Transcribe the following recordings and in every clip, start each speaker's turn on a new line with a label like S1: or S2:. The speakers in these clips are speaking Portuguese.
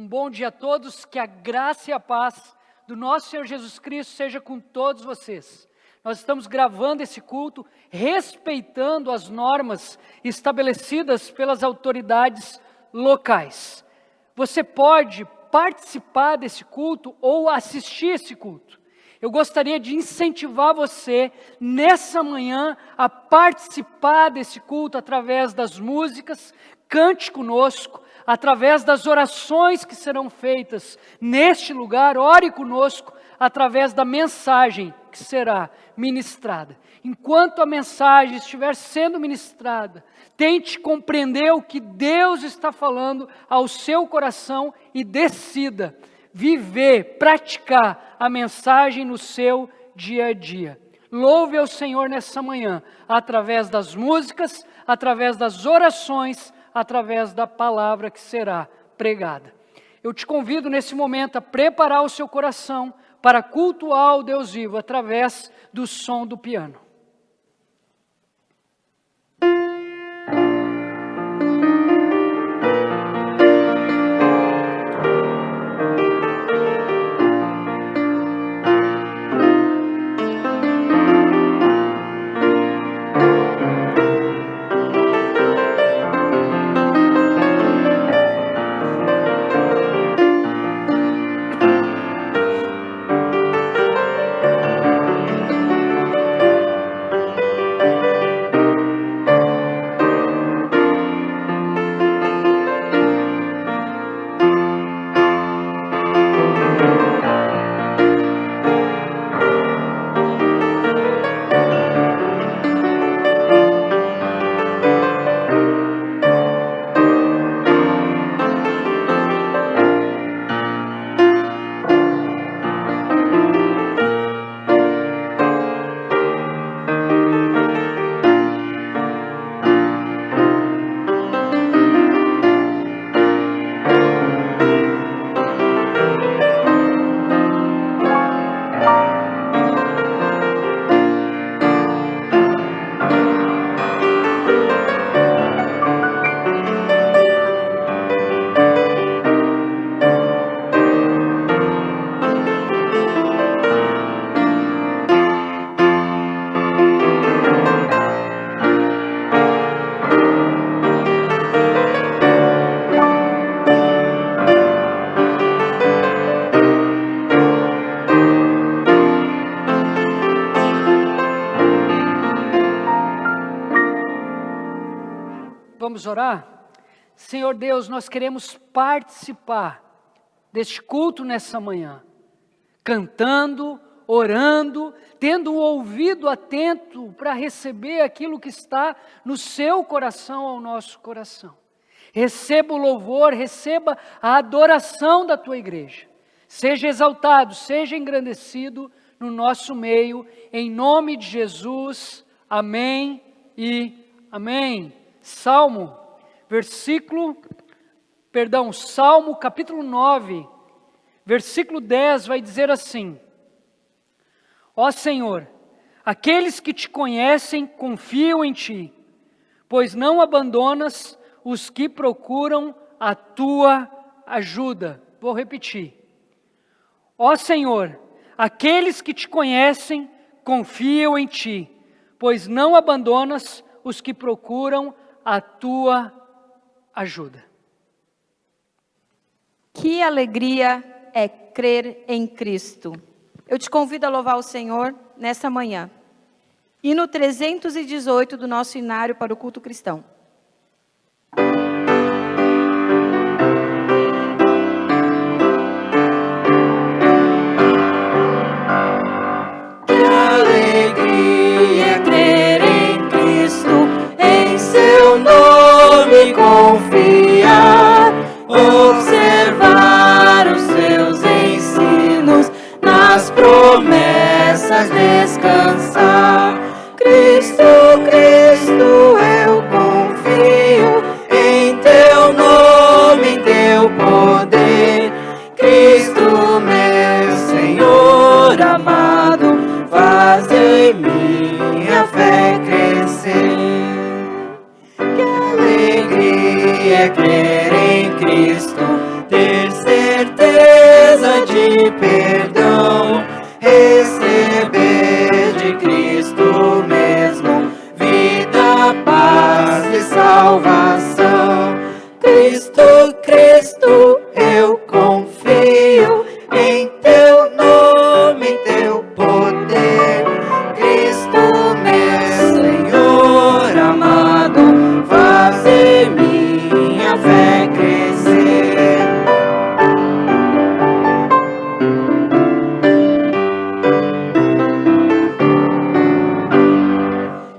S1: bom dia a todos, que a graça e a paz do nosso Senhor Jesus Cristo seja com todos vocês. Nós estamos gravando esse culto respeitando as normas estabelecidas pelas autoridades locais. Você pode participar desse culto ou assistir esse culto. Eu gostaria de incentivar você nessa manhã a participar desse culto através das músicas, cante conosco, através das orações que serão feitas neste lugar, ore conosco através da mensagem que será ministrada. Enquanto a mensagem estiver sendo ministrada, tente compreender o que Deus está falando ao seu coração e decida viver, praticar a mensagem no seu dia a dia. Louve ao Senhor nessa manhã, através das músicas, através das orações, através da palavra que será pregada. Eu te convido nesse momento a preparar o seu coração para cultuar o Deus vivo através do som do piano. Vamos orar? Senhor Deus, nós queremos participar deste culto nessa manhã, cantando, orando, tendo o ouvido atento para receber aquilo que está no seu coração ao nosso coração. Receba o louvor, receba a adoração da tua igreja. Seja exaltado, seja engrandecido no nosso meio, em nome de Jesus. Amém e amém. Salmo capítulo 9, versículo 10 vai dizer assim: Ó Senhor, aqueles que te conhecem confiam em ti, pois não abandonas os que procuram a tua ajuda. Vou repetir. Ó Senhor, aqueles que te conhecem confiam em ti, pois não abandonas os que procuram a tua ajuda.
S2: Que alegria é crer em Cristo. Eu te convido a louvar o Senhor nessa manhã. Hino 318 do nosso inário para o culto cristão.
S3: Que alegria é crer em Cristo, em seu nome confiar, observar os seus ensinos, nas promessas descansar. Cristo, Cristo, eu confio em teu nome, em teu poder. Cristo, meu Senhor amado, faz em minha fé crescer. Que alegria é crer em Cristo, ter certeza Cristo, Cristo, eu confio em teu nome, em teu poder. Cristo, meu Senhor amado, faz em minha fé crescer.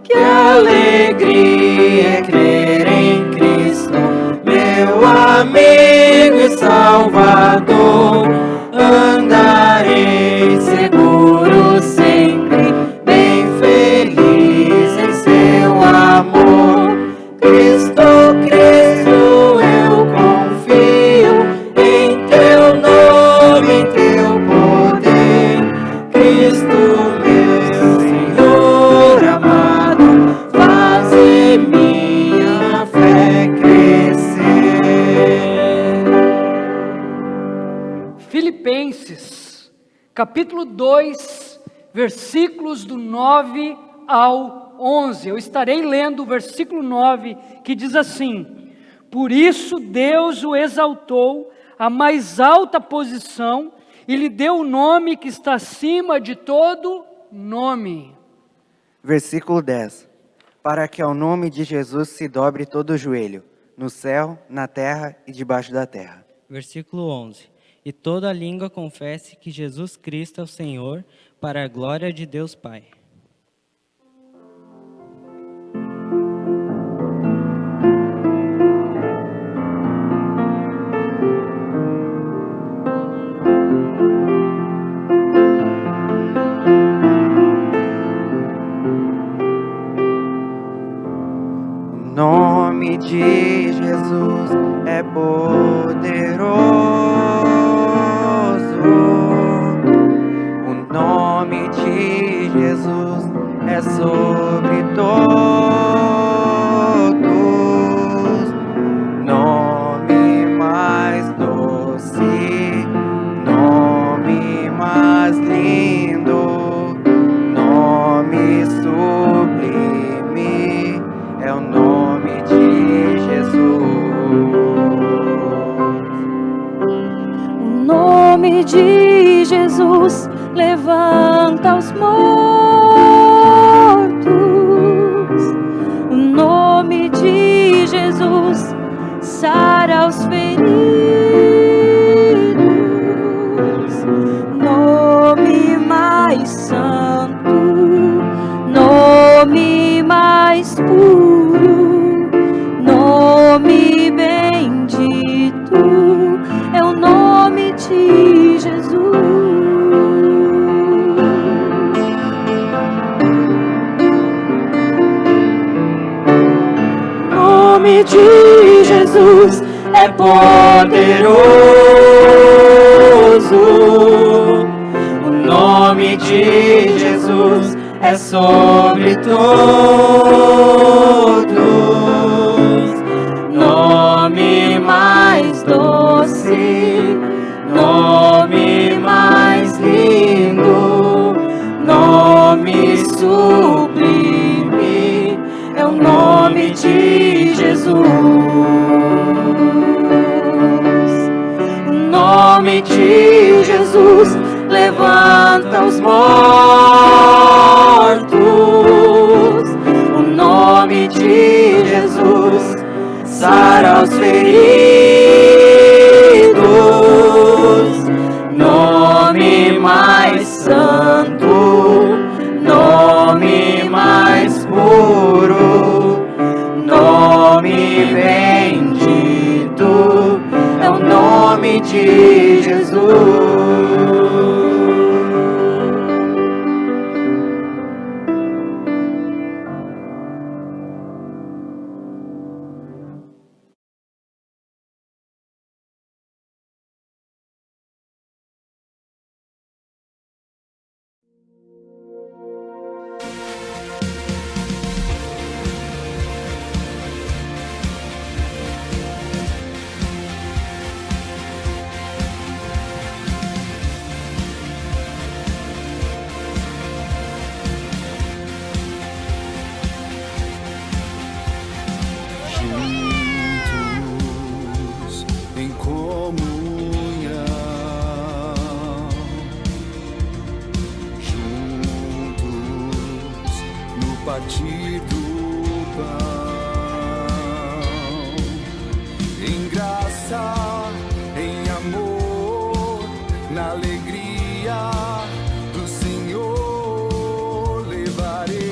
S3: Que alegria é crer em Cristo, meu amigo e Salvador. Andarei seguro sempre, bem feliz em seu amor. Cristo, Cristo, eu confio em teu nome, em teu poder. Cristo, meu Senhor amado, faz em minha fé crescer.
S1: Filipenses, capítulo 2, versículos do 9 ao 11. Eu estarei lendo o versículo 9, que diz assim: por isso Deus o exaltou à mais alta posição e lhe deu o nome que está acima de todo nome.
S4: Versículo 10. Para que ao nome de Jesus se dobre todo o joelho, no céu, na terra e debaixo da terra.
S5: Versículo 11. E toda língua confesse que Jesus Cristo é o Senhor, para a glória de Deus Pai.
S4: O nome de Jesus é poderoso. O nome de Jesus é sobre todos. Nome mais doce, nome mais lindo, nome sublime, é o nome de Jesus.
S6: O nome de Jesus levanta os mortos. O nome de Jesus sara os feridos. Nome mais santo, nome mais puro, nome bendito, é o nome de Jesus.
S3: O nome de Jesus é poderoso. O nome de Jesus é sobre todos. Nome mais doce, nome mais lindo, nome sublime, é o nome de Jesus. O nome de Jesus levanta os mortos. O nome de Jesus sara os feridos. Nome mais santo, nome mais puro, nome bendito, é o nome de Jesus.
S7: partir do pão. Em graça, em amor, na alegria do Senhor, levaremos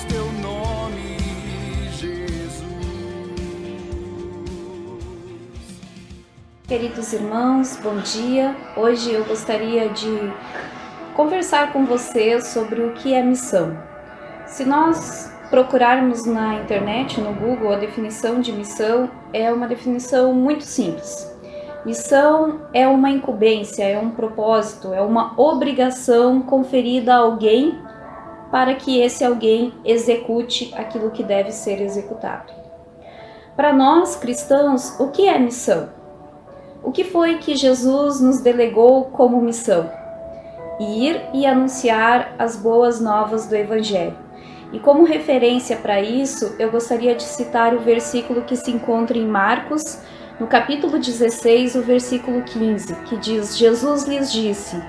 S7: teu nome, Jesus.
S8: Queridos irmãos, bom dia. Hoje eu gostaria de conversar com vocês sobre o que é missão. Se nós procurarmos na internet, no Google, a definição de missão é uma definição muito simples. Missão é uma incumbência, é um propósito, é uma obrigação conferida a alguém para que esse alguém execute aquilo que deve ser executado. Para nós cristãos, o que é missão? O que foi que Jesus nos delegou como missão? Ir e anunciar as boas novas do Evangelho. E como referência para isso, eu gostaria de citar o versículo que se encontra em Marcos, no capítulo 16, o versículo 15, que diz: Jesus lhes disse: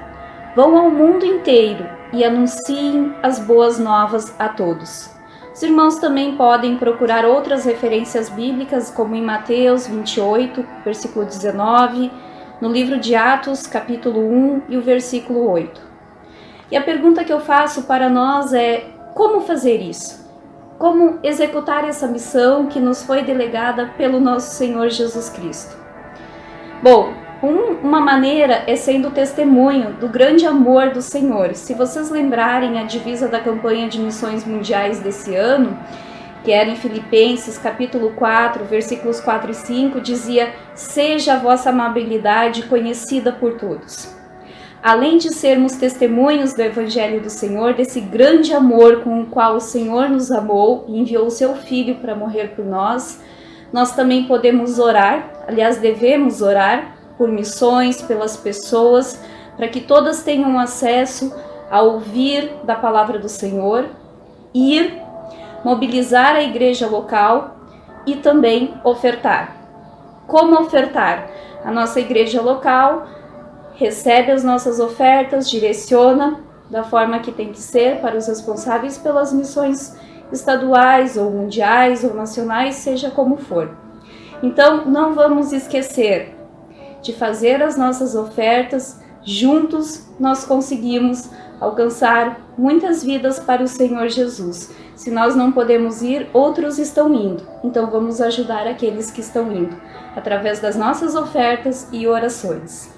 S8: vão ao mundo inteiro e anunciem as boas novas a todos. Os irmãos também podem procurar outras referências bíblicas, como em Mateus 28, versículo 19, no livro de Atos, capítulo 1 e o versículo 8. E a pergunta que eu faço para nós é: como fazer isso? Como executar essa missão que nos foi delegada pelo nosso Senhor Jesus Cristo? Bom, uma maneira é sendo testemunho do grande amor do Senhor. Se vocês lembrarem a divisa da campanha de missões mundiais desse ano, que era em Filipenses, capítulo 4, versículos 4 e 5, dizia: seja a vossa amabilidade conhecida por todos. Além de sermos testemunhos do Evangelho do Senhor, desse grande amor com o qual o Senhor nos amou e enviou o seu Filho para morrer por nós, nós também podemos orar, aliás, devemos orar por missões, pelas pessoas, para que todas tenham acesso a ouvir da palavra do Senhor, ir, mobilizar a igreja local e também ofertar. Como ofertar? A nossa igreja local recebe as nossas ofertas, direciona da forma que tem que ser para os responsáveis pelas missões estaduais ou mundiais ou nacionais, seja como for. Então, não vamos esquecer de fazer as nossas ofertas. Juntos nós conseguimos alcançar muitas vidas para o Senhor Jesus. Se nós não podemos ir, outros estão indo. Então vamos ajudar aqueles que estão indo, através das nossas ofertas e orações.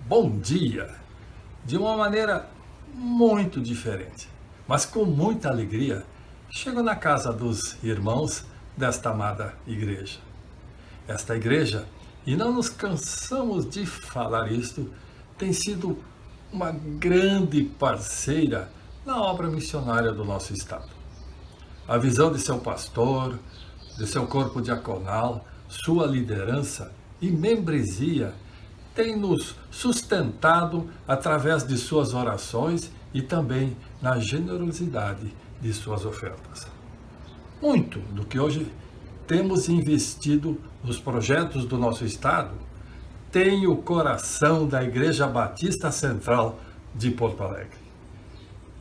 S9: Bom dia! De uma maneira muito diferente, mas com muita alegria, chego na casa dos irmãos desta amada igreja. Esta igreja, e não nos cansamos de falar isto, tem sido uma grande parceira na obra missionária do nosso estado. A visão de seu pastor, de seu corpo diaconal, sua liderança e membresia tem nos sustentado através de suas orações e também na generosidade de suas ofertas. Muito do que hoje temos investido nos projetos do nosso estado tem o coração da Igreja Batista Central de Porto Alegre.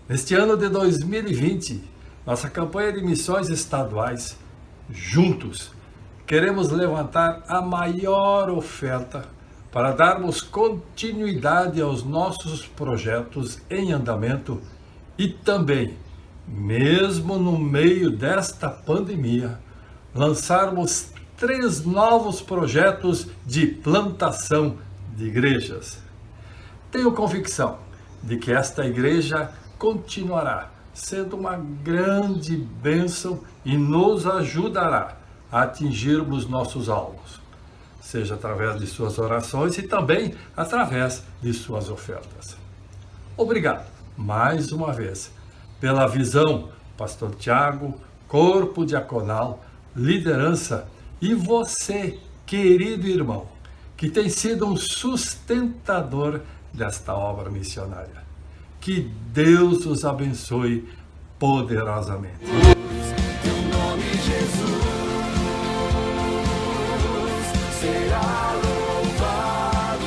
S9: Neste ano de 2020, nossa campanha de missões estaduais, Juntos, queremos levantar a maior oferta para darmos continuidade aos nossos projetos em andamento e também, mesmo no meio desta pandemia, lançarmos 3 novos projetos de plantação de igrejas. Tenho convicção de que esta igreja continuará sendo uma grande bênção e nos ajudará a atingirmos nossos alvos, seja através de suas orações e também através de suas ofertas. Obrigado, mais uma vez, pela visão, Pastor Tiago, corpo diaconal, liderança e você, querido irmão, que tem sido um sustentador desta obra missionária. Que Deus os abençoe poderosamente.
S7: Teu nome, Jesus, será louvado.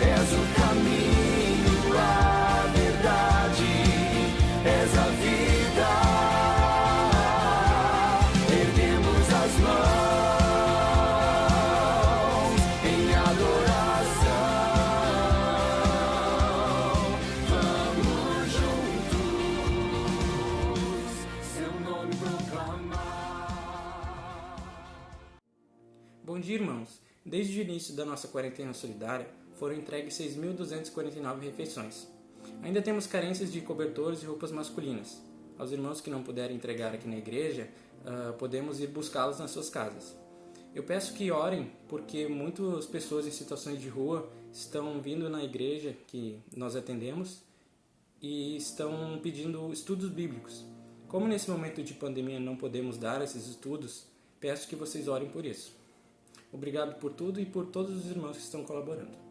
S7: És o caminho, a verdade, és a vida. Erguemos as mãos em adoração. Vamos juntos seu nome proclamar.
S5: Bom dia, irmãos. Desde o início da nossa quarentena solidária, foram entregues 6.249 refeições. Ainda temos carências de cobertores e roupas masculinas. Aos irmãos que não puderem entregar aqui na igreja, podemos ir buscá-los nas suas casas. Eu peço que orem, porque muitas pessoas em situações de rua estão vindo na igreja que nós atendemos e estão pedindo estudos bíblicos. Como nesse momento de pandemia não podemos dar esses estudos, peço que vocês orem por isso. Obrigado por tudo e por todos os irmãos que estão colaborando.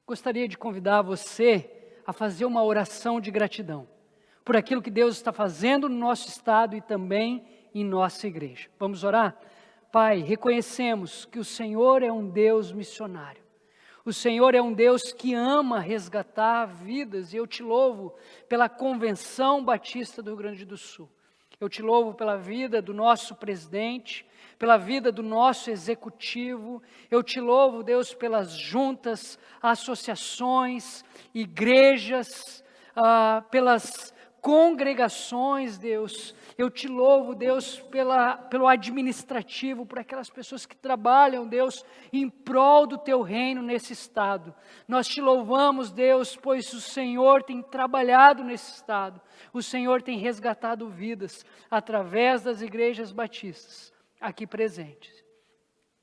S1: Gostaria de convidar você a fazer uma oração de gratidão por aquilo que Deus está fazendo no nosso estado e também em nossa igreja. Vamos orar? Pai, reconhecemos que o Senhor é um Deus missionário. O Senhor é um Deus que ama resgatar vidas e eu te louvo pela Convenção Batista do Rio Grande do Sul. Eu te louvo pela vida do nosso presidente, pela vida do nosso executivo. Eu te louvo, Deus, pelas juntas, associações, igrejas, pelas congregações, Deus. Eu te louvo, Deus, pelo administrativo, por aquelas pessoas que trabalham, Deus, em prol do teu reino nesse estado. Nós te louvamos, Deus, pois o Senhor tem trabalhado nesse estado. O Senhor tem resgatado vidas através das igrejas batistas aqui presentes.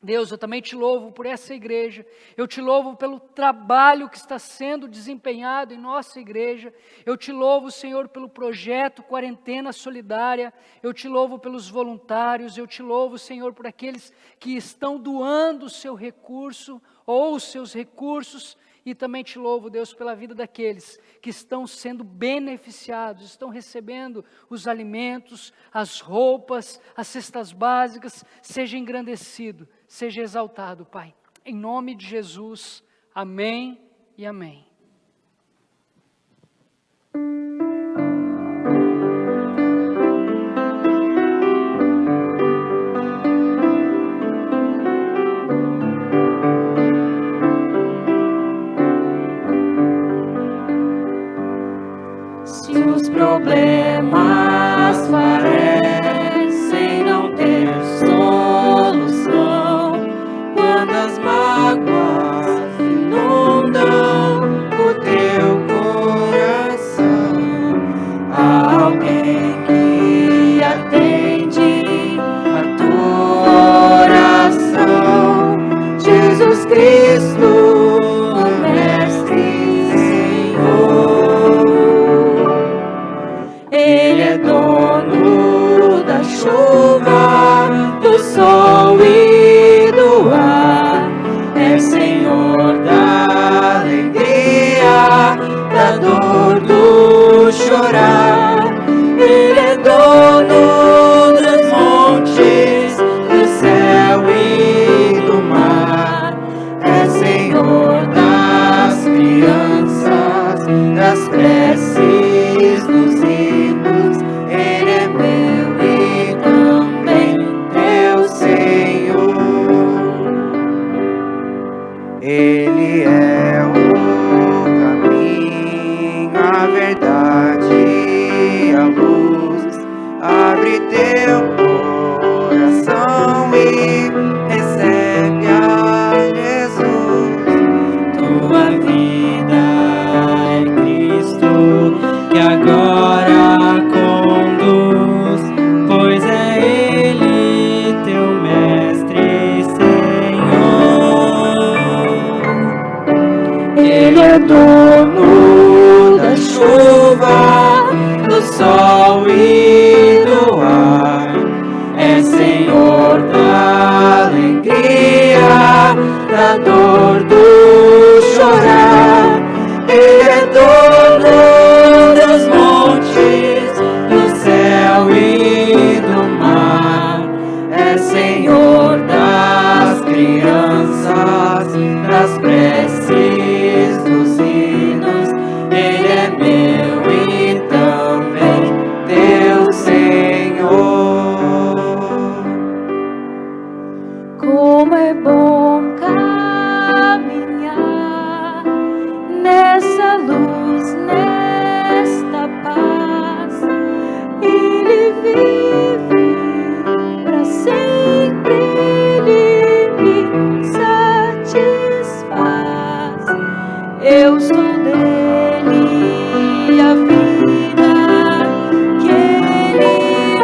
S1: Deus, eu também te louvo por essa igreja, eu te louvo pelo trabalho que está sendo desempenhado em nossa igreja, eu te louvo, Senhor, pelo projeto Quarentena Solidária, eu te louvo pelos voluntários, eu te louvo, Senhor, por aqueles que estão doando o seu recurso ou os seus recursos, e também te louvo, Deus, pela vida daqueles que estão sendo beneficiados, estão recebendo os alimentos, as roupas, as cestas básicas. Seja engrandecido, seja exaltado, Pai. Em nome de Jesus, amém e amém.
S6: Se os problemas parecem não ter solução, quando as mágoas inundam o teu coração, há alguém que atende a tua oração. Jesus Cristo, o Mestre Senhor, Ele
S4: a verdade e a luz. Abre teu coração e recebe a Jesus.
S6: Tua vida é Cristo que agora conduz, pois é Ele teu mestre e Senhor. Ele é dono da chuva, do sol e do ar, é Senhor da alegria, da dor, do chorar. Ele é dono dos montes, do céu e do mar, é Senhor das crianças, das preces, dos hinos. Ele é meu e também teu Senhor.
S2: Como é bom caminhar nessa luz, nesta paz. Ele vive para sempre, Ele me satisfaz. Eu sou dele, a vida que Ele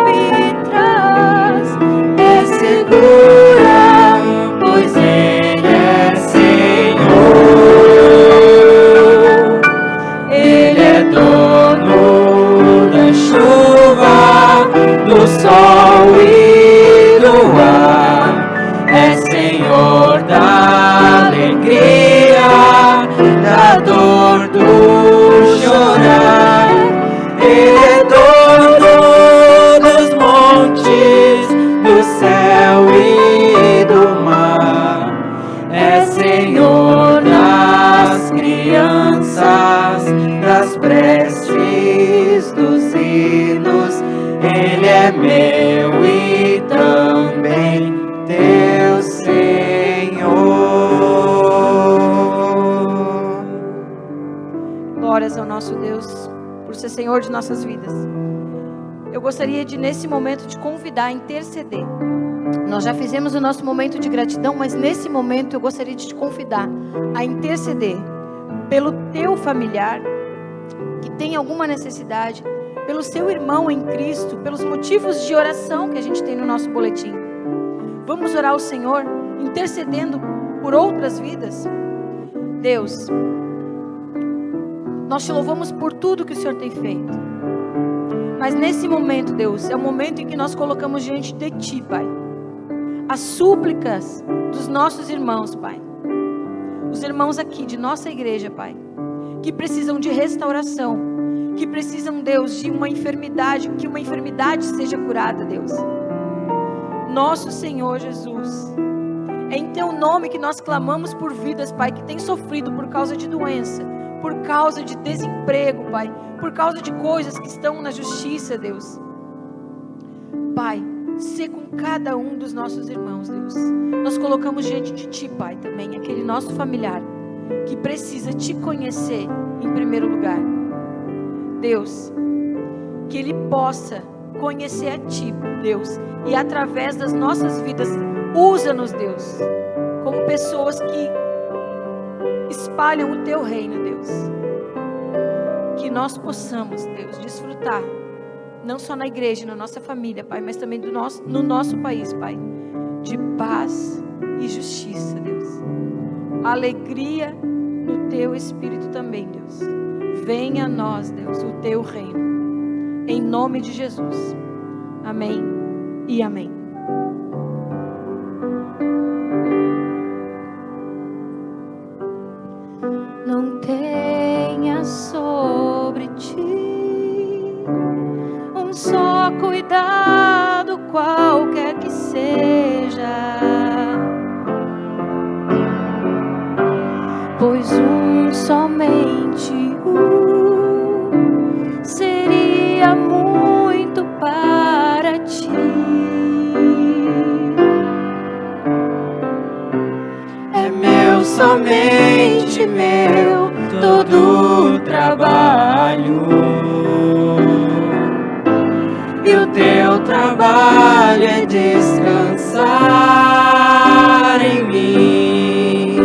S2: me traz é segura, pois Ele é Senhor.
S6: Ele é dono da chuva, do sol e do ar, é Senhor da alegria, da dor, do chorar. Ele é dono dos montes, do céu e do mar, é Senhor das crianças, das preces, dos hinos. Ele é meu e também teu Senhor.
S2: Glórias ao nosso Deus por ser Senhor de nossas vidas. Eu gostaria de, nesse momento, te convidar a interceder. Nós já fizemos o nosso momento de gratidão, mas nesse momento eu gostaria de te convidar a interceder pelo teu familiar que tem alguma necessidade, pelo seu irmão em Cristo, pelos motivos de oração que a gente tem no nosso boletim. Vamos orar ao Senhor, intercedendo por outras vidas. Deus, nós te louvamos por tudo que o Senhor tem feito. Mas nesse momento, Deus, é o momento em que nós colocamos diante de Ti, Pai, as súplicas dos nossos irmãos, Pai. Os irmãos aqui de nossa igreja, Pai, que precisam de restauração, que precisam, Deus, de uma enfermidade, que uma enfermidade seja curada, Deus. Nosso Senhor Jesus, é em Teu nome que nós clamamos por vidas, Pai, que têm sofrido por causa de doença, por causa de desemprego, Pai, por causa de coisas que estão na justiça, Deus. Pai, sê com cada um dos nossos irmãos, Deus. Nós colocamos diante de Ti, Pai, também aquele nosso familiar que precisa Te conhecer em primeiro lugar. Deus, que ele possa conhecer a Ti, Deus, e através das nossas vidas, usa-nos, Deus, como pessoas que espalham o Teu reino, Deus. Que nós possamos, Deus, desfrutar, não só na igreja, na nossa família, Pai, mas também no nosso país, Pai, de paz e justiça, Deus. Alegria no Teu Espírito também, Deus. Venha a nós, Deus, o Teu reino. Em nome de Jesus. Amém e amém. Não tenha sobre ti um só cuidado, qualquer que seja, pois somente seria muito para ti.
S6: É meu, somente meu, todo o trabalho. trabalho é descansar em mim.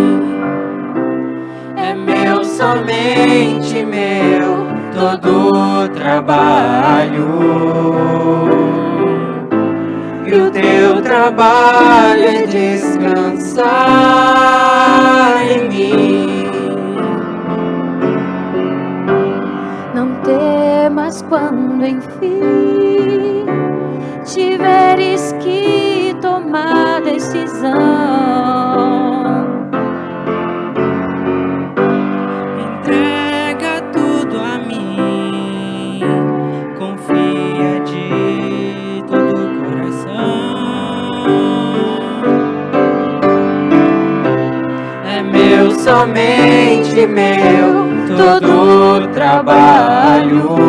S6: É meu, somente meu, todo o trabalho. E o teu trabalho é descansar em mim.
S2: Não temas quando enfim tiveres que tomar decisão.
S6: Entrega tudo a mim, confia de todo o coração. É meu, somente meu, todo o trabalho.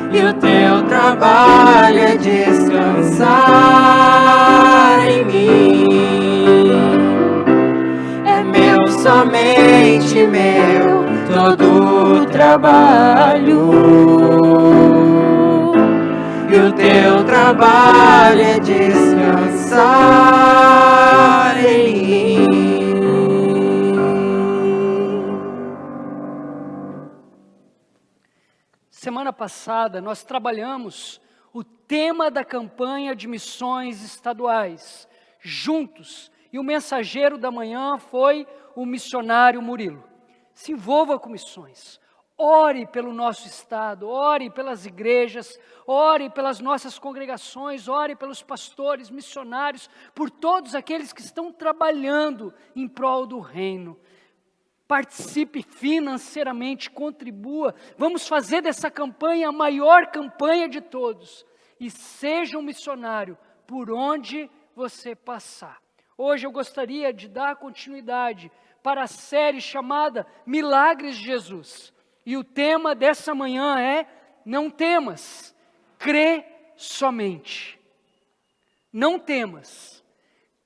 S6: E o teu trabalho é descansar em mim. É meu, somente meu, todo o trabalho. E o teu trabalho é descansar em mim.
S1: Semana passada nós trabalhamos o tema da campanha de missões estaduais, juntos, e o mensageiro da manhã foi o missionário Murilo. Se envolva com missões, ore pelo nosso estado, ore pelas igrejas, ore pelas nossas congregações, ore pelos pastores, missionários, por todos aqueles que estão trabalhando em prol do reino. Participe financeiramente, contribua. Vamos fazer dessa campanha a maior campanha de todos. E seja um missionário por onde você passar. Hoje eu gostaria de dar continuidade para a série chamada Milagres de Jesus. E o tema dessa manhã é: não temas, crê somente. Não temas,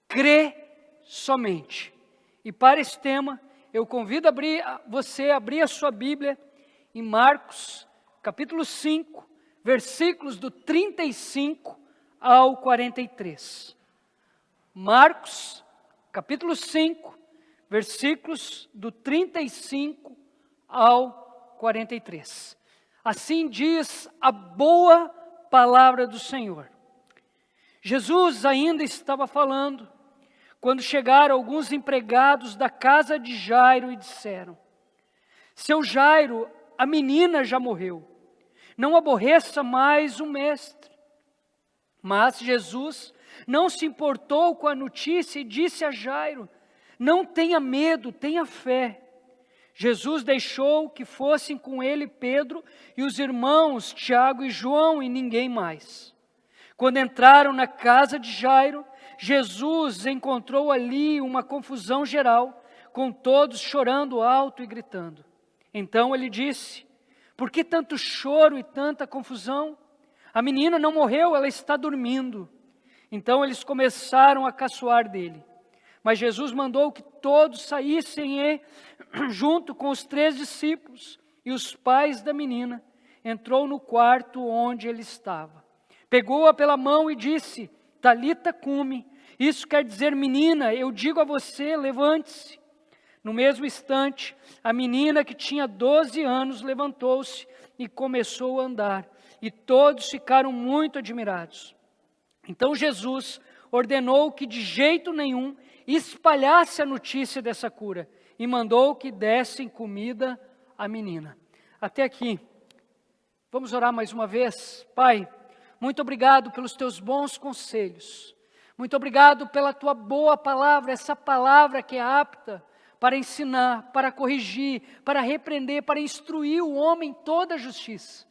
S1: crê somente. E para esse tema, eu convido você a abrir a sua Bíblia em Marcos, capítulo 5, versículos do 35 ao 43. Marcos, capítulo 5, versículos do 35 ao 43. Assim diz a boa palavra do Senhor. Jesus ainda estava falando, quando chegaram alguns empregados da casa de Jairo e disseram: seu Jairo, a menina já morreu, não aborreça mais o mestre. Mas Jesus não se importou com a notícia e disse a Jairo: não tenha medo, tenha fé. Jesus deixou que fossem com ele Pedro e os irmãos Tiago e João e ninguém mais. Quando entraram na casa de Jairo, Jesus encontrou ali uma confusão geral, com todos chorando alto e gritando. Então ele disse: por que tanto choro e tanta confusão? A menina não morreu, ela está dormindo. Então eles começaram a caçoar dele. Mas Jesus mandou que todos saíssem e, junto com os 3 discípulos e os pais da menina, entrou no quarto onde ele estava. Pegou-a pela mão e disse: Talita cumi. Isso quer dizer: menina, eu digo a você, levante-se. No mesmo instante, a menina que tinha 12 anos levantou-se e começou a andar. E todos ficaram muito admirados. Então Jesus ordenou que de jeito nenhum espalhasse a notícia dessa cura e mandou que dessem comida à menina. Até aqui. Vamos orar mais uma vez? Pai, muito obrigado pelos teus bons conselhos. Muito obrigado pela tua boa palavra, essa palavra que é apta para ensinar, para corrigir, para repreender, para instruir o homem em toda a justiça.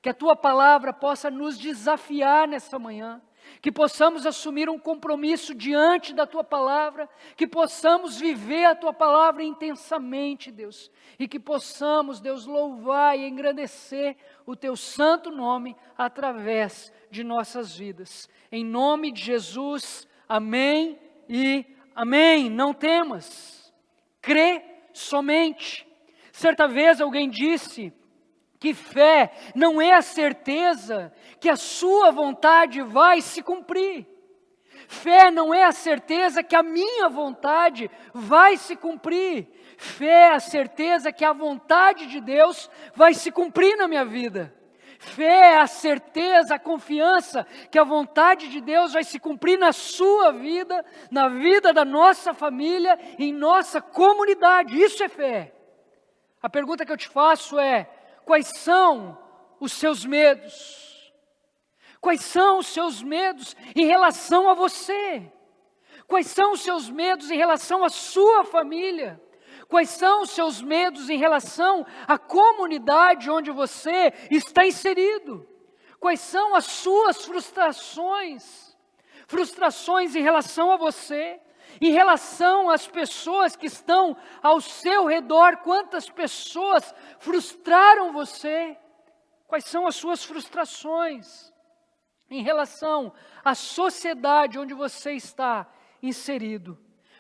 S1: Que a tua palavra possa nos desafiar nessa manhã, que possamos assumir um compromisso diante da tua palavra, que possamos viver a tua palavra intensamente, Deus, e que possamos, Deus, louvar e engrandecer o teu santo nome através de nossas vidas. Em nome de Jesus, amém e amém. Não temas, crê somente. Certa vez alguém disse que fé não é a certeza que a sua vontade vai se cumprir. Fé não é a certeza que a minha vontade vai se cumprir. Fé é a certeza que a vontade de Deus vai se cumprir na minha vida. Fé é a certeza, a confiança que a vontade de Deus vai se cumprir na sua vida, na vida da nossa família, em nossa comunidade. Isso é fé. A pergunta que eu te faço é: quais são os seus medos? Quais são os seus medos em relação a você? Quais são os seus medos em relação à sua família? Quais são os seus medos em relação à comunidade onde você está inserido? Quais são as suas frustrações? Frustrações em relação a você, em relação às pessoas que estão ao seu redor. Quantas pessoas frustraram você? Quais são as suas frustrações em relação à sociedade onde você está inserido?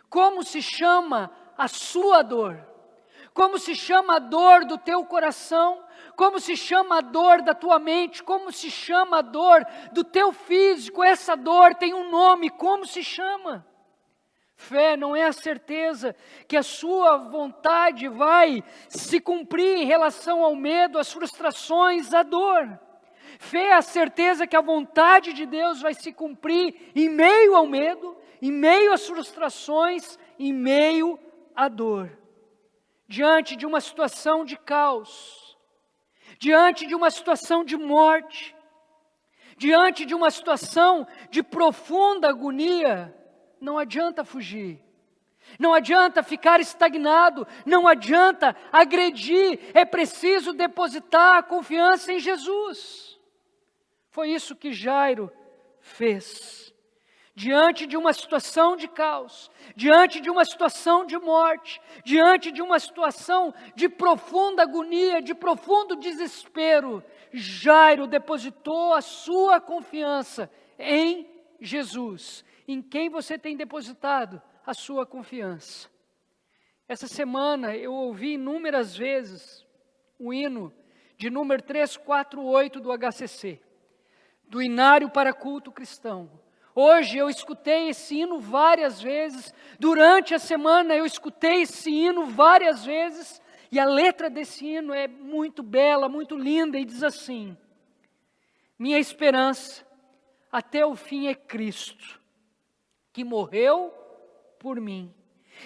S1: Como se chama a sua dor? Como se chama a dor do teu coração? Como se chama a dor da tua mente? Como se chama a dor do teu físico? Essa dor tem um nome, como se chama? Fé não é a certeza que a sua vontade vai se cumprir em relação ao medo, às frustrações, à dor. Fé é a certeza que a vontade de Deus vai se cumprir em meio ao medo, em meio às frustrações, em meio à dor. Diante de uma situação de caos, diante de uma situação de morte, diante de uma situação de profunda agonia, não adianta fugir, não adianta ficar estagnado, não adianta agredir, é preciso depositar a confiança em Jesus. Foi isso que Jairo fez. Diante de uma situação de caos, diante de uma situação de morte, diante de uma situação de profunda agonia, de profundo desespero, Jairo depositou a sua confiança em Jesus. Em quem você tem depositado a sua confiança? Essa semana eu ouvi inúmeras vezes o hino de número 348 do HCC, do Inário para Culto Cristão. Hoje eu escutei esse hino várias vezes, durante a semana eu escutei esse hino várias vezes, e a letra desse hino é muito bela, muito linda, e diz assim: minha esperança até o fim é Cristo, que morreu por mim.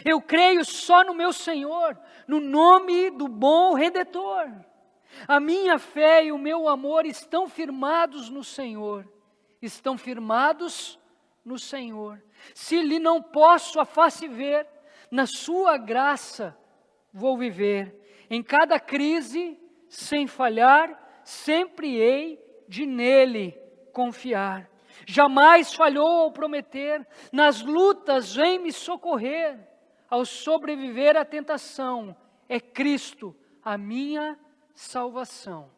S1: Eu creio só no meu Senhor, no nome do bom Redentor. A minha fé e o meu amor estão firmados no Senhor, estão firmados no Senhor. Se lhe não posso a face ver, na sua graça vou viver. Em cada crise, sem falhar, sempre hei de nele confiar. Jamais falhou ao prometer, nas lutas vem me socorrer. Ao sobreviver à tentação, é Cristo a minha salvação.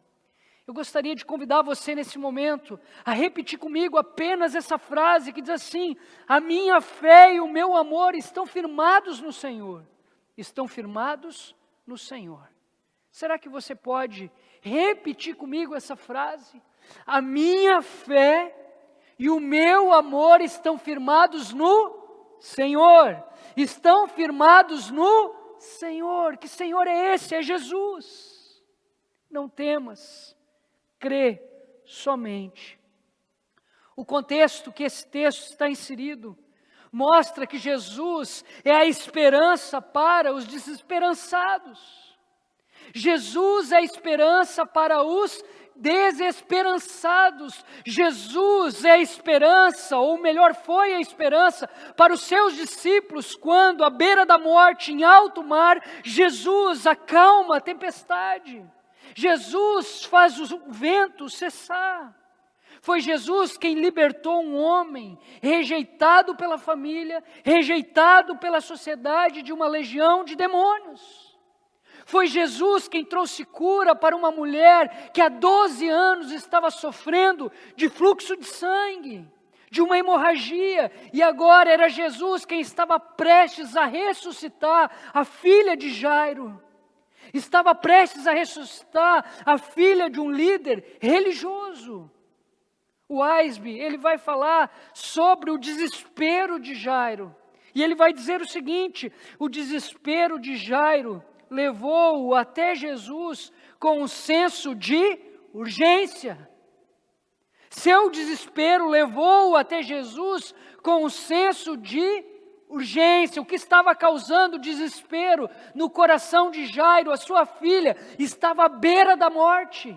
S1: Eu gostaria de convidar você nesse momento a repetir comigo apenas essa frase que diz assim: a minha fé e o meu amor estão firmados no Senhor. Estão firmados no Senhor. Será que você pode repetir comigo essa frase? A minha fé e o meu amor estão firmados no Senhor. Estão firmados no Senhor. Que Senhor é esse? É Jesus. Não temas. Crê somente. O contexto que esse texto está inserido mostra que Jesus é a esperança para os desesperançados. Jesus é a esperança para os desesperançados. Jesus é a esperança, ou melhor, foi a esperança para os seus discípulos quando, à beira da morte, em alto mar, Jesus acalma a tempestade. Jesus faz o vento cessar. Foi Jesus quem libertou um homem rejeitado pela família, rejeitado pela sociedade de uma legião de demônios. Foi Jesus quem trouxe cura para uma mulher que há 12 anos estava sofrendo de fluxo de sangue, de uma hemorragia, e agora era Jesus quem estava prestes a ressuscitar a filha de Jairo. estava prestes a ressuscitar a filha de um líder religioso. O Weisby, ele vai falar sobre o desespero de Jairo. E ele vai dizer o seguinte: o desespero de Jairo levou-o até Jesus com um senso de urgência. Seu desespero levou-o até Jesus com um senso de urgência. O que estava causando desespero no coração de Jairo? A sua filha estava à beira da morte.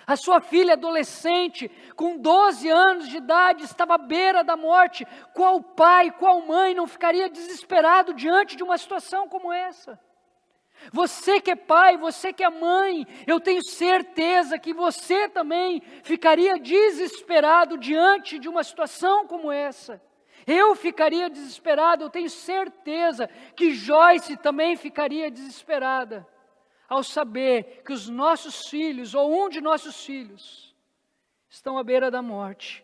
S1: A sua filha adolescente, com 12 anos de idade, estava à beira da morte. Qual pai, qual mãe não ficaria desesperado diante de uma situação como essa? Você que é pai, você que é mãe, eu tenho certeza que você também ficaria desesperado diante de uma situação como essa. Eu ficaria desesperado, eu tenho certeza que Joyce também ficaria desesperada ao saber que os nossos filhos, ou um de nossos filhos, estão à beira da morte.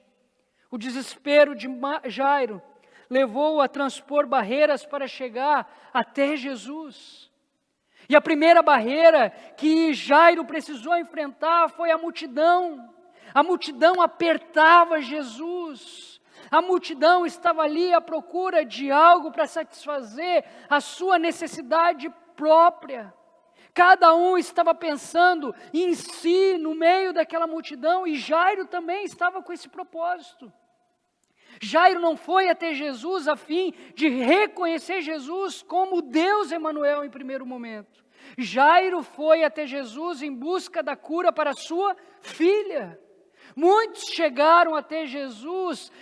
S1: O desespero de Jairo levou-o a transpor barreiras para chegar até Jesus. E a primeira barreira que Jairo precisou enfrentar foi a multidão. A multidão apertava Jesus. A multidão estava ali à procura de algo para satisfazer a sua necessidade própria. Cada um estava pensando em si no meio daquela multidão, e Jairo também estava com esse propósito. Jairo não foi até Jesus a fim de reconhecer Jesus como Deus Emanuel em primeiro momento. Jairo foi até Jesus em busca da cura para a sua filha. Muitos chegaram até Jesus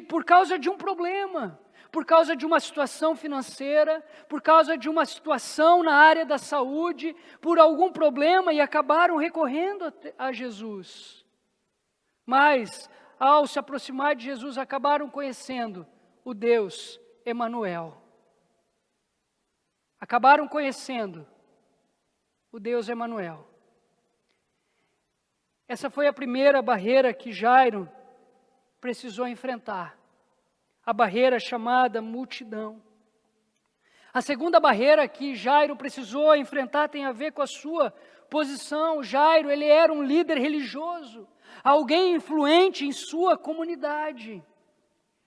S1: por causa de um problema, por causa de uma situação financeira, por causa de uma situação na área da saúde, por algum problema, e acabaram recorrendo a Jesus. Mas, ao se aproximar de Jesus, acabaram conhecendo o Deus Emanuel. Acabaram conhecendo o Deus Emanuel. Essa foi a primeira barreira que Jairo precisou enfrentar. A barreira chamada multidão. A segunda barreira que Jairo precisou enfrentar tem a ver com a sua posição. Jairo, ele era um líder religioso, alguém influente em sua comunidade.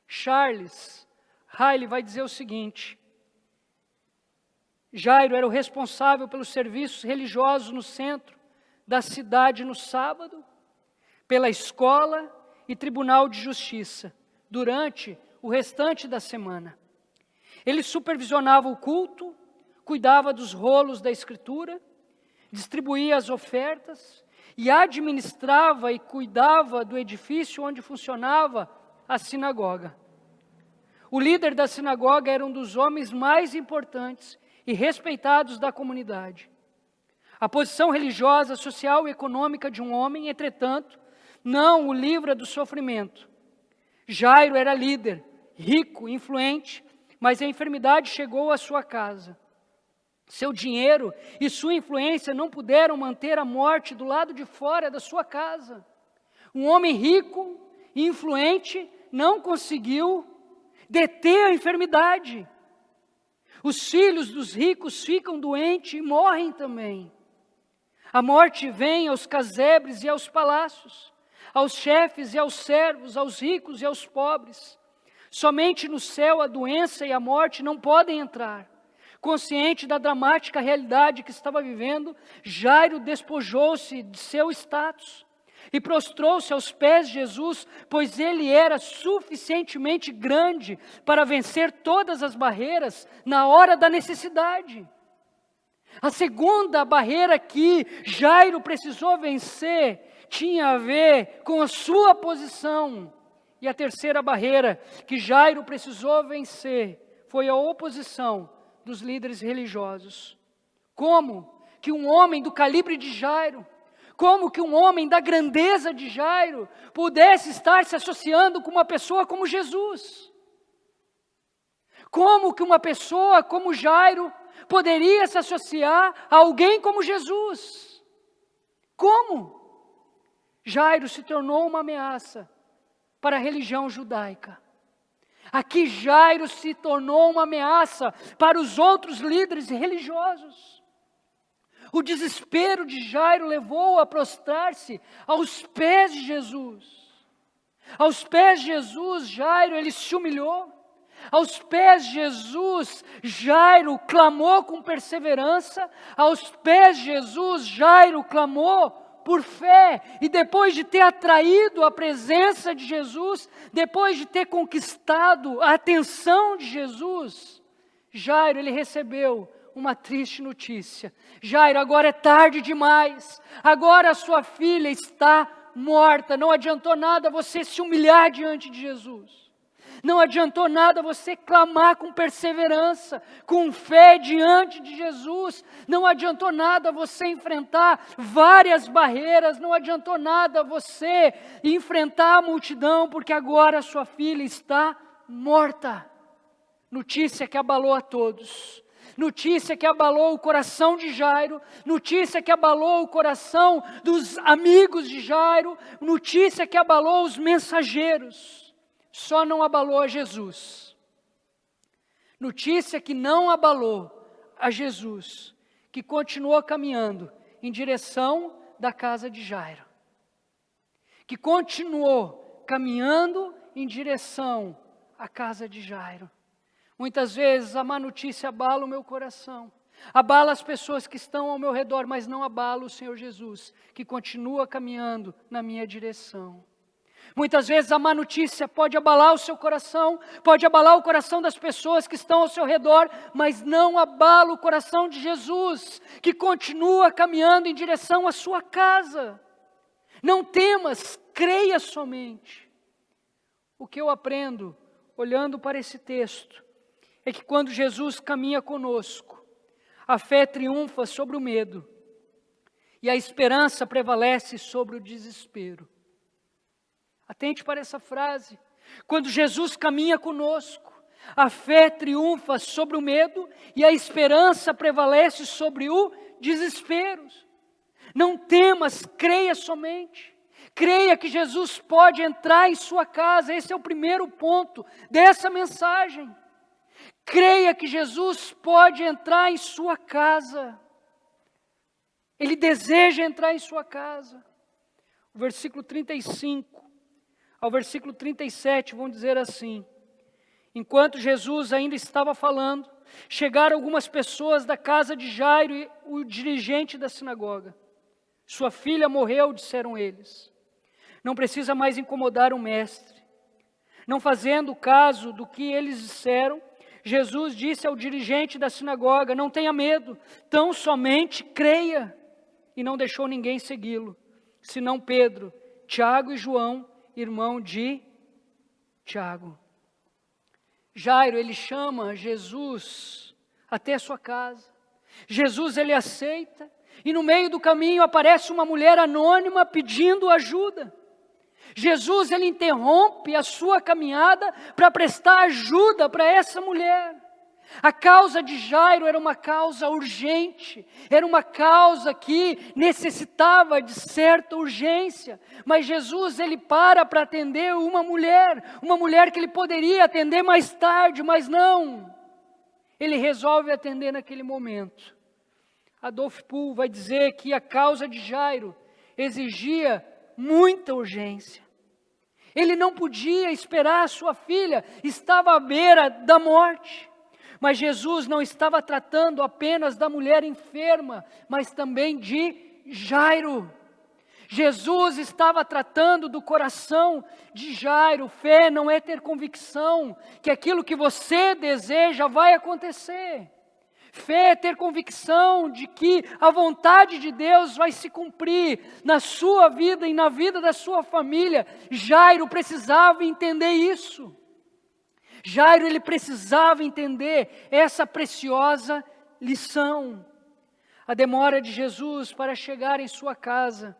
S1: Charles Riley vai dizer o seguinte: Jairo era o responsável pelos serviços religiosos no centro da cidade no sábado, pela escola e tribunal de justiça, durante o restante da semana. Ele supervisionava o culto, cuidava dos rolos da escritura, distribuía as ofertas e administrava e cuidava do edifício onde funcionava a sinagoga. O líder da sinagoga era um dos homens mais importantes e respeitados da comunidade. A posição religiosa, social e econômica de um homem, entretanto, não o livra do sofrimento. Jairo era líder, rico, influente, mas a enfermidade chegou à sua casa. Seu dinheiro e sua influência não puderam manter a morte do lado de fora da sua casa. Um homem rico e influente não conseguiu deter a enfermidade. Os filhos dos ricos ficam doentes e morrem também. A morte vem aos casebres e aos palácios, aos chefes e aos servos, aos ricos e aos pobres. Somente no céu a doença e a morte não podem entrar. Consciente da dramática realidade que estava vivendo, Jairo despojou-se de seu status e prostrou-se aos pés de Jesus, pois ele era suficientemente grande para vencer todas as barreiras na hora da necessidade. A segunda barreira que Jairo precisou vencer tinha a ver com a sua posição. E a terceira barreira que Jairo precisou vencer foi a oposição dos líderes religiosos. Como que um homem do calibre de Jairo, como que um homem da grandeza de Jairo pudesse estar se associando com uma pessoa como Jesus? Como que uma pessoa como Jairo poderia se associar a alguém como Jesus? Como? Jairo se tornou uma ameaça para a religião judaica. Aqui Jairo se tornou uma ameaça para os outros líderes religiosos. O desespero de Jairo levou-o a prostrar-se aos pés de Jesus. Aos pés de Jesus, Jairo, ele se humilhou. Aos pés de Jesus, Jairo clamou com perseverança. Aos pés de Jesus, Jairo clamou por fé. E depois de ter atraído a presença de Jesus, depois de ter conquistado a atenção de Jesus, Jairo, ele recebeu uma triste notícia. Jairo, agora é tarde demais. Agora a sua filha está morta. Não adiantou nada você se humilhar diante de Jesus. Não adiantou nada você clamar com perseverança, com fé diante de Jesus. Não adiantou nada você enfrentar várias barreiras. Não adiantou nada você enfrentar a multidão, porque agora a sua filha está morta. Notícia que abalou a todos. Notícia que abalou o coração de Jairo, notícia que abalou o coração dos amigos de Jairo, notícia que abalou os mensageiros. Só não abalou a Jesus. Notícia que não abalou a Jesus, que continuou caminhando em direção da casa de Jairo. Que continuou caminhando em direção à casa de Jairo. Muitas vezes a má notícia abala o meu coração, abala as pessoas que estão ao meu redor, mas não abala o Senhor Jesus, que continua caminhando na minha direção. Muitas vezes a má notícia pode abalar o seu coração, pode abalar o coração das pessoas que estão ao seu redor, mas não abala o coração de Jesus, que continua caminhando em direção à sua casa. Não temas, creia somente. O que eu aprendo, olhando para esse texto, é que quando Jesus caminha conosco, a fé triunfa sobre o medo e a esperança prevalece sobre o desespero. Atente para essa frase. Quando Jesus caminha conosco, a fé triunfa sobre o medo e a esperança prevalece sobre o desespero. Não temas, creia somente. Creia que Jesus pode entrar em sua casa. Esse é o primeiro ponto dessa mensagem. Creia que Jesus pode entrar em sua casa. Ele deseja entrar em sua casa. O versículo 35 ao versículo 37 vão dizer assim: enquanto Jesus ainda estava falando, chegaram algumas pessoas da casa de Jairo, o dirigente da sinagoga. Sua filha morreu, disseram eles. Não precisa mais incomodar o mestre. Não fazendo caso do que eles disseram, Jesus disse ao dirigente da sinagoga: não tenha medo, tão somente creia. E não deixou ninguém segui-lo, senão Pedro, Tiago e João, irmão de Tiago. Jairo, ele chama Jesus até a sua casa. Jesus, ele aceita. E no meio do caminho aparece uma mulher anônima pedindo ajuda. Jesus, ele interrompe a sua caminhada para prestar ajuda para essa mulher. A causa de Jairo era uma causa urgente, era uma causa que necessitava de certa urgência. Mas Jesus, ele para atender uma mulher que ele poderia atender mais tarde, mas não. Ele resolve atender naquele momento. Adolf Pohl vai dizer que a causa de Jairo exigia muita urgência. Ele não podia esperar a sua filha, estava à beira da morte. Mas Jesus não estava tratando apenas da mulher enferma, mas também de Jairo. Jesus estava tratando do coração de Jairo. Fé não é ter convicção que aquilo que você deseja vai acontecer. Fé é ter convicção de que a vontade de Deus vai se cumprir na sua vida e na vida da sua família. Jairo precisava entender isso. Jairo, ele precisava entender essa preciosa lição. A demora de Jesus para chegar em sua casa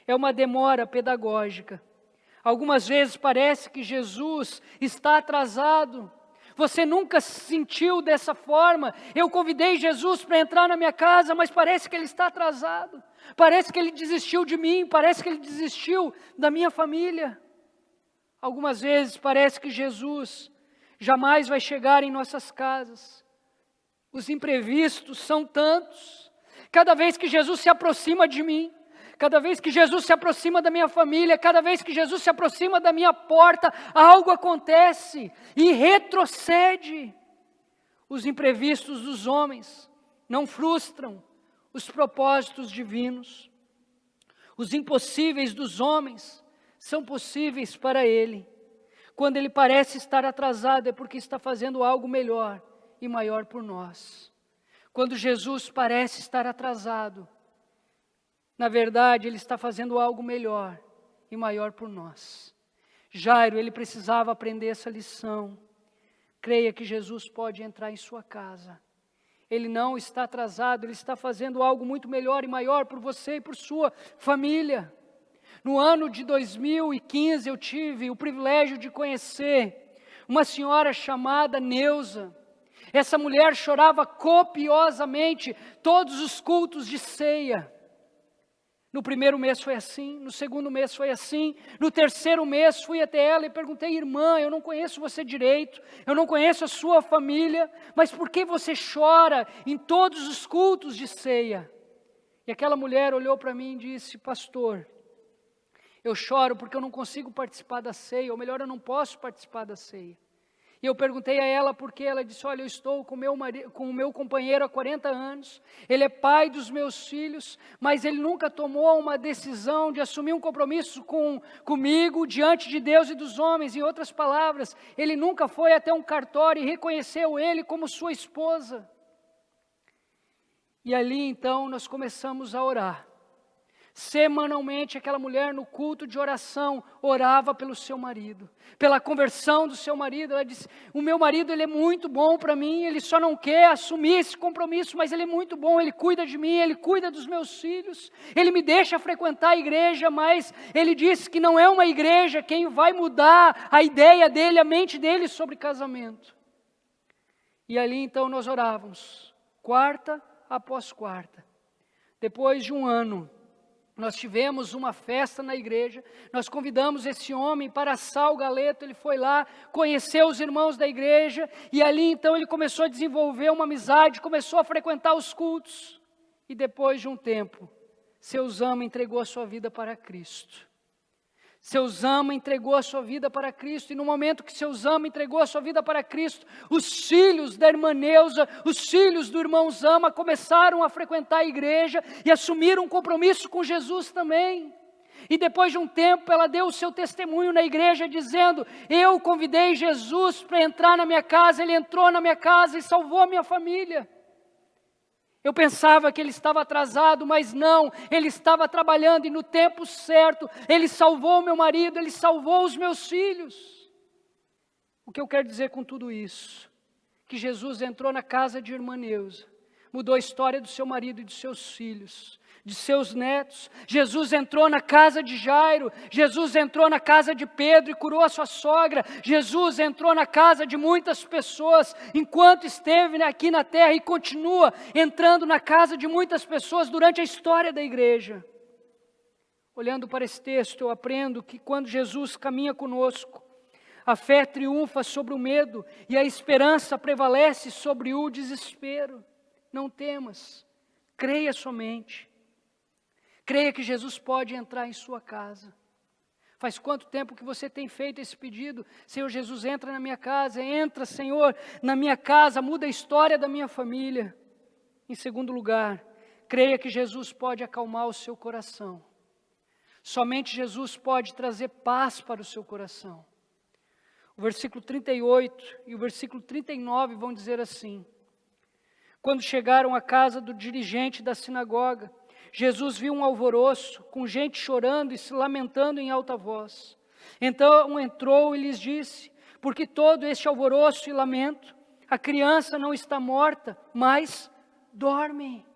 S1: é uma demora pedagógica. Algumas vezes parece que Jesus está atrasado. Você nunca se sentiu dessa forma? Eu convidei Jesus para entrar na minha casa, mas parece que ele está atrasado. Parece que ele desistiu de mim, parece que ele desistiu da minha família. Algumas vezes parece que Jesus jamais vai chegar em nossas casas. Os imprevistos são tantos cada vez que Jesus se aproxima de mim, cada vez que Jesus se aproxima da minha família, cada vez que Jesus se aproxima da minha porta, algo acontece e retrocede. Os imprevistos dos homens não frustram os propósitos divinos. Os impossíveis dos homens são possíveis para Ele. Quando Ele parece estar atrasado, é porque está fazendo algo melhor e maior por nós. Quando Jesus parece estar atrasado, na verdade, Ele está fazendo algo melhor e maior por nós. Jairo, ele precisava aprender essa lição. Creia que Jesus pode entrar em sua casa. Ele não está atrasado, Ele está fazendo algo muito melhor e maior por você e por sua família. No ano de 2015, eu tive o privilégio de conhecer uma senhora chamada Neuza. Essa mulher chorava copiosamente todos os cultos de ceia. No primeiro mês foi assim, no segundo mês foi assim, no terceiro mês fui até ela e perguntei: irmã, eu não conheço você direito, eu não conheço a sua família, mas por que você chora em todos os cultos de ceia? E aquela mulher olhou para mim e disse: pastor, eu choro porque eu não consigo participar da ceia, ou melhor, eu não posso participar da ceia. E eu perguntei a ela por quê. Ela disse: olha, eu estou com o meu companheiro há 40 anos, ele é pai dos meus filhos, mas ele nunca tomou uma decisão de assumir um compromisso comigo diante de Deus e dos homens. Em outras palavras, ele nunca foi até um cartório e reconheceu ele como sua esposa. E ali então nós começamos a orar. Semanalmente aquela mulher no culto de oração orava pelo seu marido, pela conversão do seu marido. Ela disse: o meu marido, ele é muito bom para mim, ele só não quer assumir esse compromisso, mas ele é muito bom, ele cuida de mim, ele cuida dos meus filhos, ele me deixa frequentar a igreja, mas ele disse que não é uma igreja quem vai mudar a ideia dele, a mente dele sobre casamento. E ali então nós orávamos, quarta após quarta. Depois de um ano, nós tivemos uma festa na igreja, nós convidamos esse homem para assar o galeto. Ele foi lá, conheceu os irmãos da igreja, e ali então ele começou a desenvolver uma amizade, começou a frequentar os cultos, e depois de um tempo, seu Zama entregou a sua vida para Cristo. Seu Zama entregou a sua vida para Cristo, e no momento que seu Zama entregou a sua vida para Cristo, os filhos da irmã Neuza, os filhos do irmão Zama começaram a frequentar a igreja e assumiram um compromisso com Jesus também. E depois de um tempo ela deu o seu testemunho na igreja dizendo: eu convidei Jesus para entrar na minha casa, ele entrou na minha casa e salvou a minha família. Eu pensava que ele estava atrasado, mas não, ele estava trabalhando e no tempo certo, ele salvou meu marido, ele salvou os meus filhos. O que eu quero dizer com tudo isso? Que Jesus entrou na casa de irmã Neuza, mudou a história do seu marido e de seus filhos, de seus netos. Jesus entrou na casa de Jairo, Jesus entrou na casa de Pedro e curou a sua sogra. Jesus entrou na casa de muitas pessoas enquanto esteve aqui na terra e continua entrando na casa de muitas pessoas durante a história da igreja. Olhando para esse texto, eu aprendo que quando Jesus caminha conosco, a fé triunfa sobre o medo e a esperança prevalece sobre o desespero. Não temas, creia somente. Creia que Jesus pode entrar em sua casa. Faz quanto tempo que você tem feito esse pedido? Senhor Jesus, entra na minha casa. Entra, Senhor, na minha casa. Muda a história da minha família. Em segundo lugar, creia que Jesus pode acalmar o seu coração. Somente Jesus pode trazer paz para o seu coração. O versículo 38 e o versículo 39 vão dizer assim: quando chegaram à casa do dirigente da sinagoga, Jesus viu um alvoroço, com gente chorando e se lamentando em alta voz. Então entrou e lhes disse: por que todo este alvoroço e lamento? A criança não está morta, mas dorme.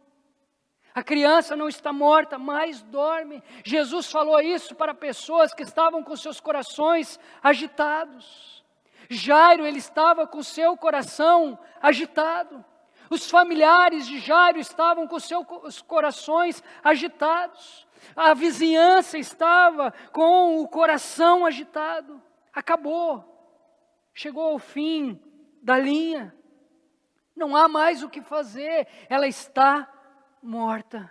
S1: A criança não está morta, mas dorme. Jesus falou isso para pessoas que estavam com seus corações agitados. Jairo, ele estava com seu coração agitado. Os familiares de Jairo estavam com seus corações agitados. A vizinhança estava com o coração agitado. Acabou. Chegou ao fim da linha. Não há mais o que fazer. Ela está morta.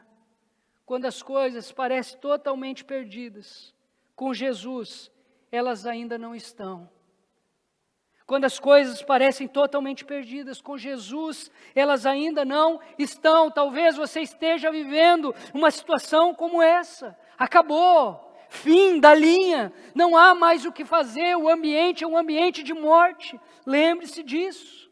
S1: Quando as coisas parecem totalmente perdidas, com Jesus, elas ainda não estão. Quando as coisas parecem totalmente perdidas, com Jesus, elas ainda não estão. Talvez você esteja vivendo uma situação como essa. Acabou, fim da linha, não há mais o que fazer, o ambiente é um ambiente de morte. Lembre-se disso.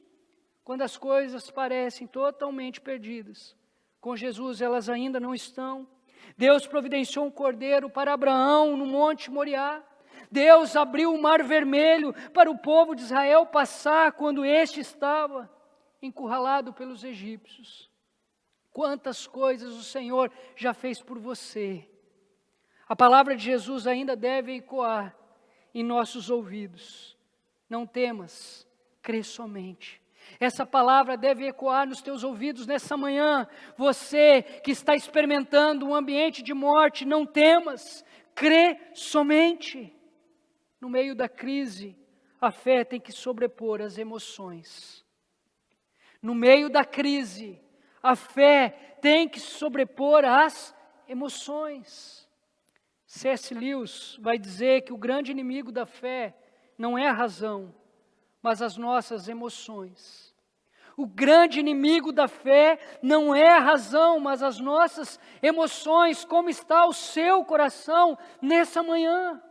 S1: Quando as coisas parecem totalmente perdidas, com Jesus elas ainda não estão. Deus providenciou um cordeiro para Abraão no Monte Moriá. Deus abriu o Mar Vermelho para o povo de Israel passar quando este estava encurralado pelos egípcios. Quantas coisas o Senhor já fez por você. A palavra de Jesus ainda deve ecoar em nossos ouvidos. Não temas, crê somente. Essa palavra deve ecoar nos teus ouvidos nessa manhã. Você que está experimentando um ambiente de morte, não temas, crê somente. No meio da crise, a fé tem que sobrepor as emoções. No meio da crise, a fé tem que sobrepor as emoções. C.S. Lewis vai dizer que o grande inimigo da fé não é a razão, mas as nossas emoções. O grande inimigo da fé não é a razão, mas as nossas emoções. Como está o seu coração nessa manhã?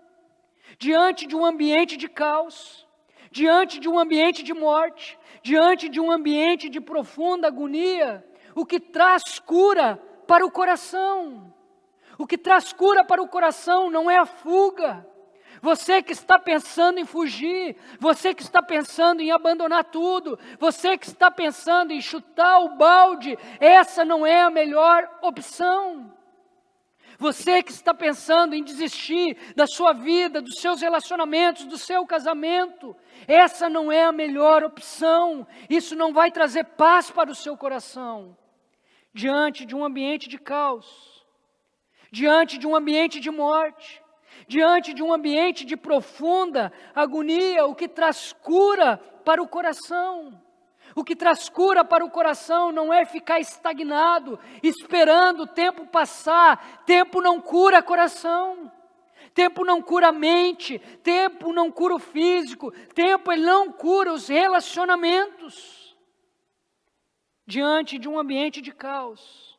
S1: Diante de um ambiente de caos, diante de um ambiente de morte, diante de um ambiente de profunda agonia, o que traz cura para o coração? O que traz cura para o coração não é a fuga. Você que está pensando em fugir, você que está pensando em abandonar tudo, você que está pensando em chutar o balde, essa não é a melhor opção. Você que está pensando em desistir da sua vida, dos seus relacionamentos, do seu casamento, essa não é a melhor opção. Isso não vai trazer paz para o seu coração. Diante de um ambiente de caos, diante de um ambiente de morte, diante de um ambiente de profunda agonia, o que traz cura para o coração? O que traz cura para o coração não é ficar estagnado, esperando o tempo passar. Tempo não cura coração. Tempo não cura a mente. Tempo não cura o físico. Tempo ele não cura os relacionamentos. Diante de um ambiente de caos,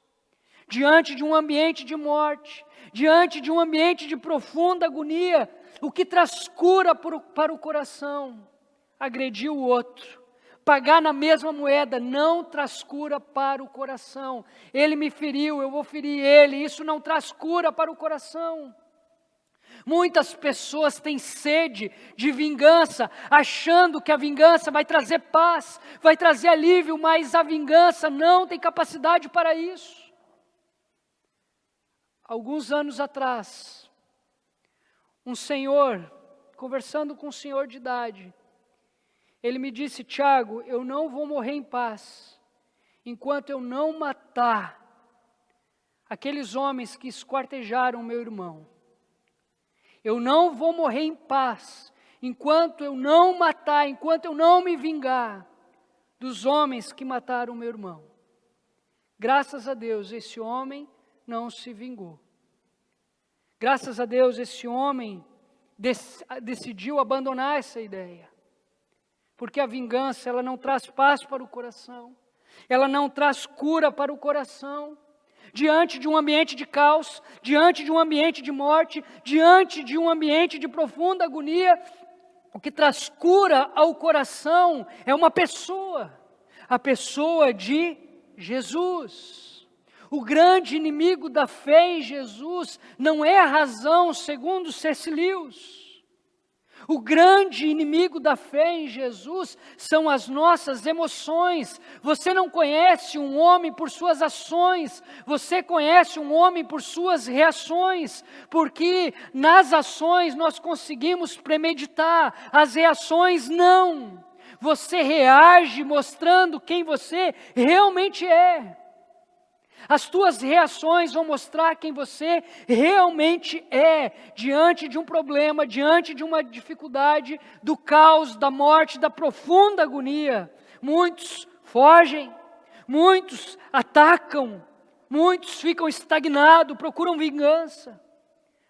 S1: diante de um ambiente de morte, diante de um ambiente de profunda agonia, o que traz cura para o coração? Agredir o outro. Pagar na mesma moeda não traz cura para o coração. Ele me feriu, eu vou ferir ele. Isso não traz cura para o coração. Muitas pessoas têm sede de vingança, achando que a vingança vai trazer paz, vai trazer alívio, mas a vingança não tem capacidade para isso. Alguns anos atrás, um senhor, conversando com um senhor de idade, ele me disse: Tiago, eu não vou morrer em paz, enquanto eu não matar aqueles homens que esquartejaram meu irmão. Eu não vou morrer em paz, enquanto eu não matar, enquanto eu não me vingar dos homens que mataram meu irmão. Graças a Deus, esse homem não se vingou. Graças a Deus, esse homem decidiu abandonar essa ideia. Porque a vingança, ela não traz paz para o coração, ela não traz cura para o coração. Diante de um ambiente de caos, diante de um ambiente de morte, diante de um ambiente de profunda agonia, o que traz cura ao coração é uma pessoa, a pessoa de Jesus. O grande inimigo da fé em Jesus não é a razão, segundo C.S. Lewis. O grande inimigo da fé em Jesus são as nossas emoções. Você não conhece um homem por suas ações, você conhece um homem por suas reações, porque nas ações nós conseguimos premeditar, as reações não. Você reage mostrando quem você realmente é. As tuas reações vão mostrar quem você realmente é, diante de um problema, diante de uma dificuldade, do caos, da morte, da profunda agonia. Muitos fogem, muitos atacam, Muitos ficam estagnados, procuram vingança.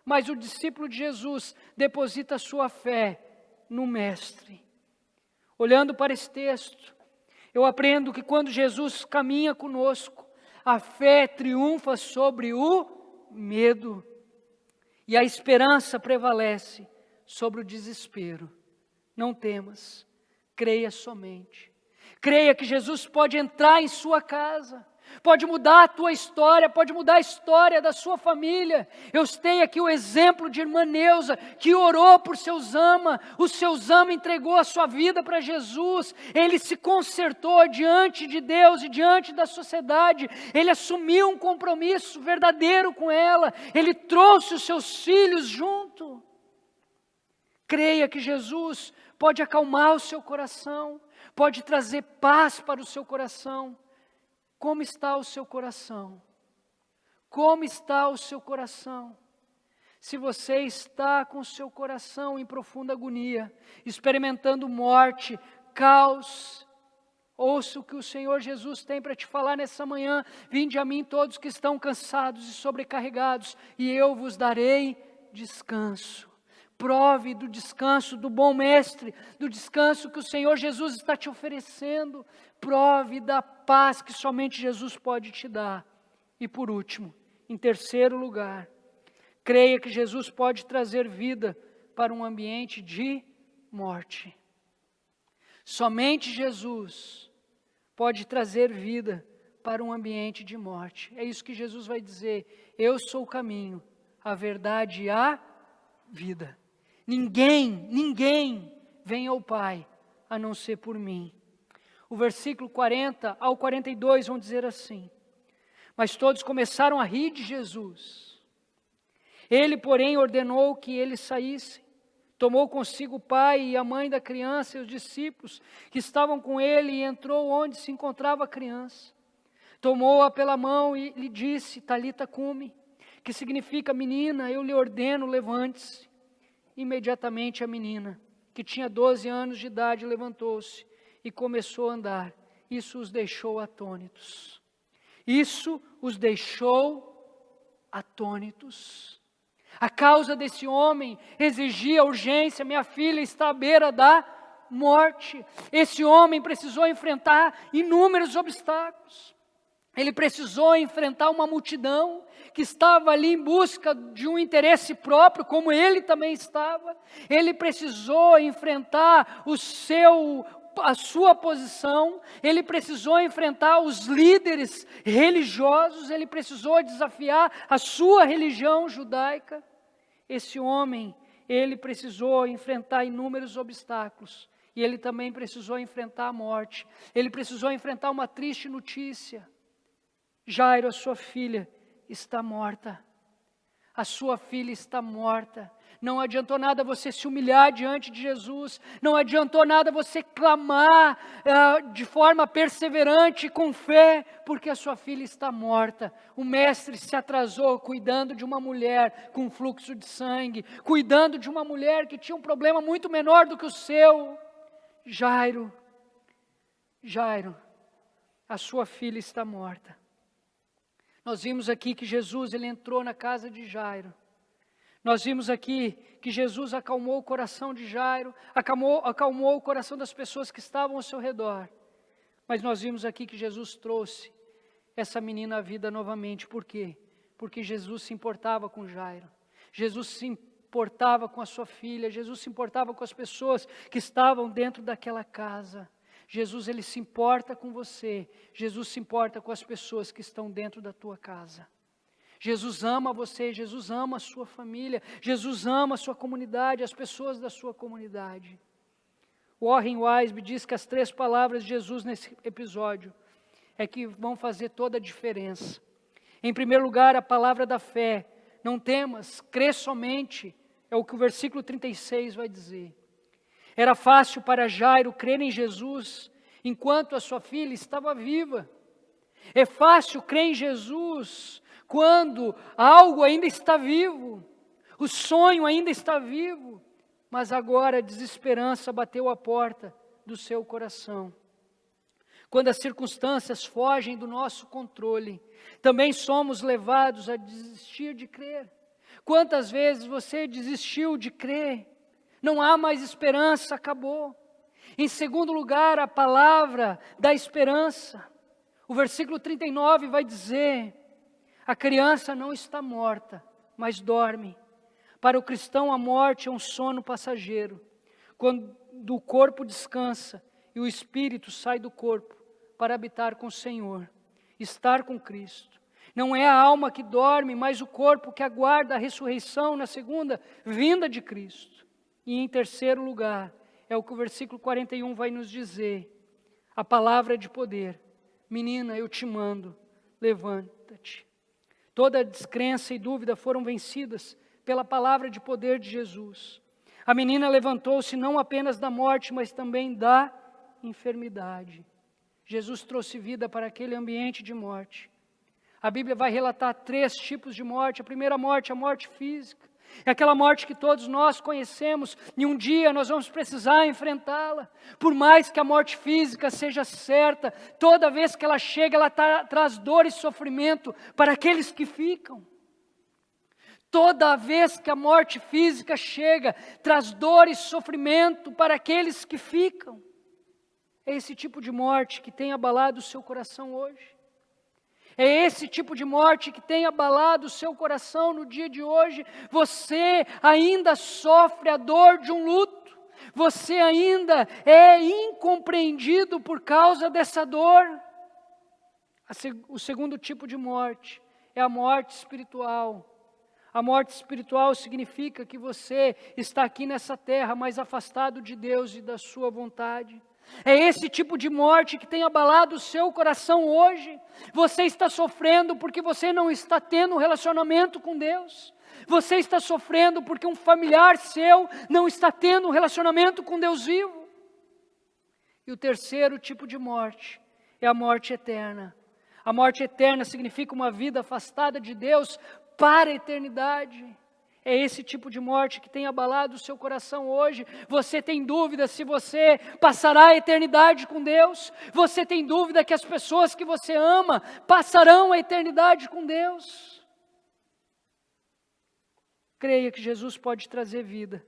S1: Mas o discípulo de Jesus deposita sua fé no Mestre. Olhando para esse texto, eu aprendo que quando Jesus caminha conosco, a fé triunfa sobre o medo. E a esperança prevalece sobre o desespero. Não temas, creia somente. Creia que Jesus pode entrar em sua casa, pode mudar a tua história, pode mudar a história da sua família. Eu citei aqui o exemplo de irmã Neuza, que orou por seu Zama, o seu Zama entregou a sua vida para Jesus, ele se consertou diante de Deus e diante da sociedade, ele assumiu um compromisso verdadeiro com ela, ele trouxe os seus filhos junto. Creia que Jesus pode acalmar o seu coração, pode trazer paz para o seu coração. Como está o seu coração? Como está o seu coração? Se você está com o seu coração em profunda agonia, experimentando morte, caos, ouça o que o Senhor Jesus tem para te falar nessa manhã. Vinde a mim todos que estão cansados e sobrecarregados, e eu vos darei descanso. Prove do descanso do bom mestre, do descanso que o Senhor Jesus está te oferecendo. Prove da paz que somente Jesus pode te dar. E por último, em terceiro lugar, creia que Jesus pode trazer vida para um ambiente de morte. Somente Jesus pode trazer vida para um ambiente de morte. É isso que Jesus vai dizer: eu sou o caminho, a verdade e a vida. Ninguém vem ao Pai a não ser por mim. O versículo 40 ao 42 vão dizer assim: mas todos começaram a rir de Jesus. Ele, porém, ordenou que eles saíssem. Tomou consigo o pai e a mãe da criança e os discípulos que estavam com ele e entrou onde se encontrava a criança. Tomou-a pela mão e lhe disse: Talita cumi, que significa menina, eu lhe ordeno, levante-se. Imediatamente a menina, que tinha 12 anos de idade, levantou-se e começou a andar. Isso os deixou atônitos. Isso os deixou atônitos. A causa desse homem exigia urgência. Minha filha está à beira da morte. Esse homem precisou enfrentar inúmeros obstáculos. Ele precisou enfrentar uma multidão que estava ali em busca de um interesse próprio, como ele também estava. Ele precisou enfrentar a sua posição, ele precisou enfrentar os líderes religiosos, ele precisou desafiar a sua religião judaica. Esse homem, ele precisou enfrentar inúmeros obstáculos, e ele também precisou enfrentar a morte. Ele precisou enfrentar uma triste notícia: Jairo, a sua filha está morta. A sua filha está morta. Não adiantou nada você se humilhar diante de Jesus. Não adiantou nada você clamar de forma perseverante, com fé, porque a sua filha está morta. O mestre se atrasou cuidando de uma mulher com fluxo de sangue, cuidando de uma mulher que tinha um problema muito menor do que o seu. Jairo, a sua filha está morta. Nós vimos aqui que Jesus, ele entrou na casa de Jairo. Nós vimos aqui que Jesus acalmou o coração de Jairo, acalmou o coração das pessoas que estavam ao seu redor. Mas nós vimos aqui que Jesus trouxe essa menina à vida novamente. Por quê? Porque Jesus se importava com Jairo. Jesus se importava com a sua filha. Jesus se importava com as pessoas que estavam dentro daquela casa. Jesus, ele se importa com você. Jesus se importa com as pessoas que estão dentro da tua casa. Jesus ama você, Jesus ama a sua família, Jesus ama a sua comunidade, as pessoas da sua comunidade. Warren Wiersbe diz que as 3 palavras de Jesus nesse episódio é que vão fazer toda a diferença. Em primeiro lugar, a palavra da fé. Não temas, crê somente, é o que o versículo 36 vai dizer. Era fácil para Jairo crer em Jesus enquanto a sua filha estava viva. É fácil crer em Jesus quando algo ainda está vivo, o sonho ainda está vivo, mas agora a desesperança bateu a porta do seu coração. Quando as circunstâncias fogem do nosso controle, também somos levados a desistir de crer. Quantas vezes você desistiu de crer? Não há mais esperança, acabou. Em segundo lugar, a palavra da esperança. O versículo 39 vai dizer: a criança não está morta, mas dorme. Para o cristão, a morte é um sono passageiro, quando o corpo descansa e o espírito sai do corpo para habitar com o Senhor, estar com Cristo. Não é a alma que dorme, mas o corpo que aguarda a ressurreição na segunda vinda de Cristo. E em terceiro lugar, é o que o versículo 41 vai nos dizer: a palavra de poder. Menina, eu te mando, levanta-te. Toda descrença e dúvida foram vencidas pela palavra de poder de Jesus. A menina levantou-se não apenas da morte, mas também da enfermidade. Jesus trouxe vida para aquele ambiente de morte. A Bíblia vai relatar 3 tipos de morte. A primeira morte, a morte física. É aquela morte que todos nós conhecemos e um dia nós vamos precisar enfrentá-la. Por mais que a morte física seja certa, toda vez que ela chega, ela traz dor e sofrimento para aqueles que ficam. Toda vez que a morte física chega, traz dor e sofrimento para aqueles que ficam. É esse tipo de morte que tem abalado o seu coração hoje. É esse tipo de morte que tem abalado o seu coração no dia de hoje. Você ainda sofre a dor de um luto. Você ainda é incompreendido por causa dessa dor. O segundo tipo de morte é a morte espiritual. A morte espiritual significa que você está aqui nessa terra, mas afastado de Deus e da sua vontade. É esse tipo de morte que tem abalado o seu coração hoje. Você está sofrendo porque você não está tendo um relacionamento com Deus. Você está sofrendo porque um familiar seu não está tendo um relacionamento com Deus vivo. E o terceiro tipo de morte é a morte eterna. A morte eterna significa uma vida afastada de Deus para a eternidade. É esse tipo de morte que tem abalado o seu coração hoje. Você tem dúvida se você passará a eternidade com Deus? Você tem dúvida que as pessoas que você ama passarão a eternidade com Deus? Creia que Jesus pode trazer vida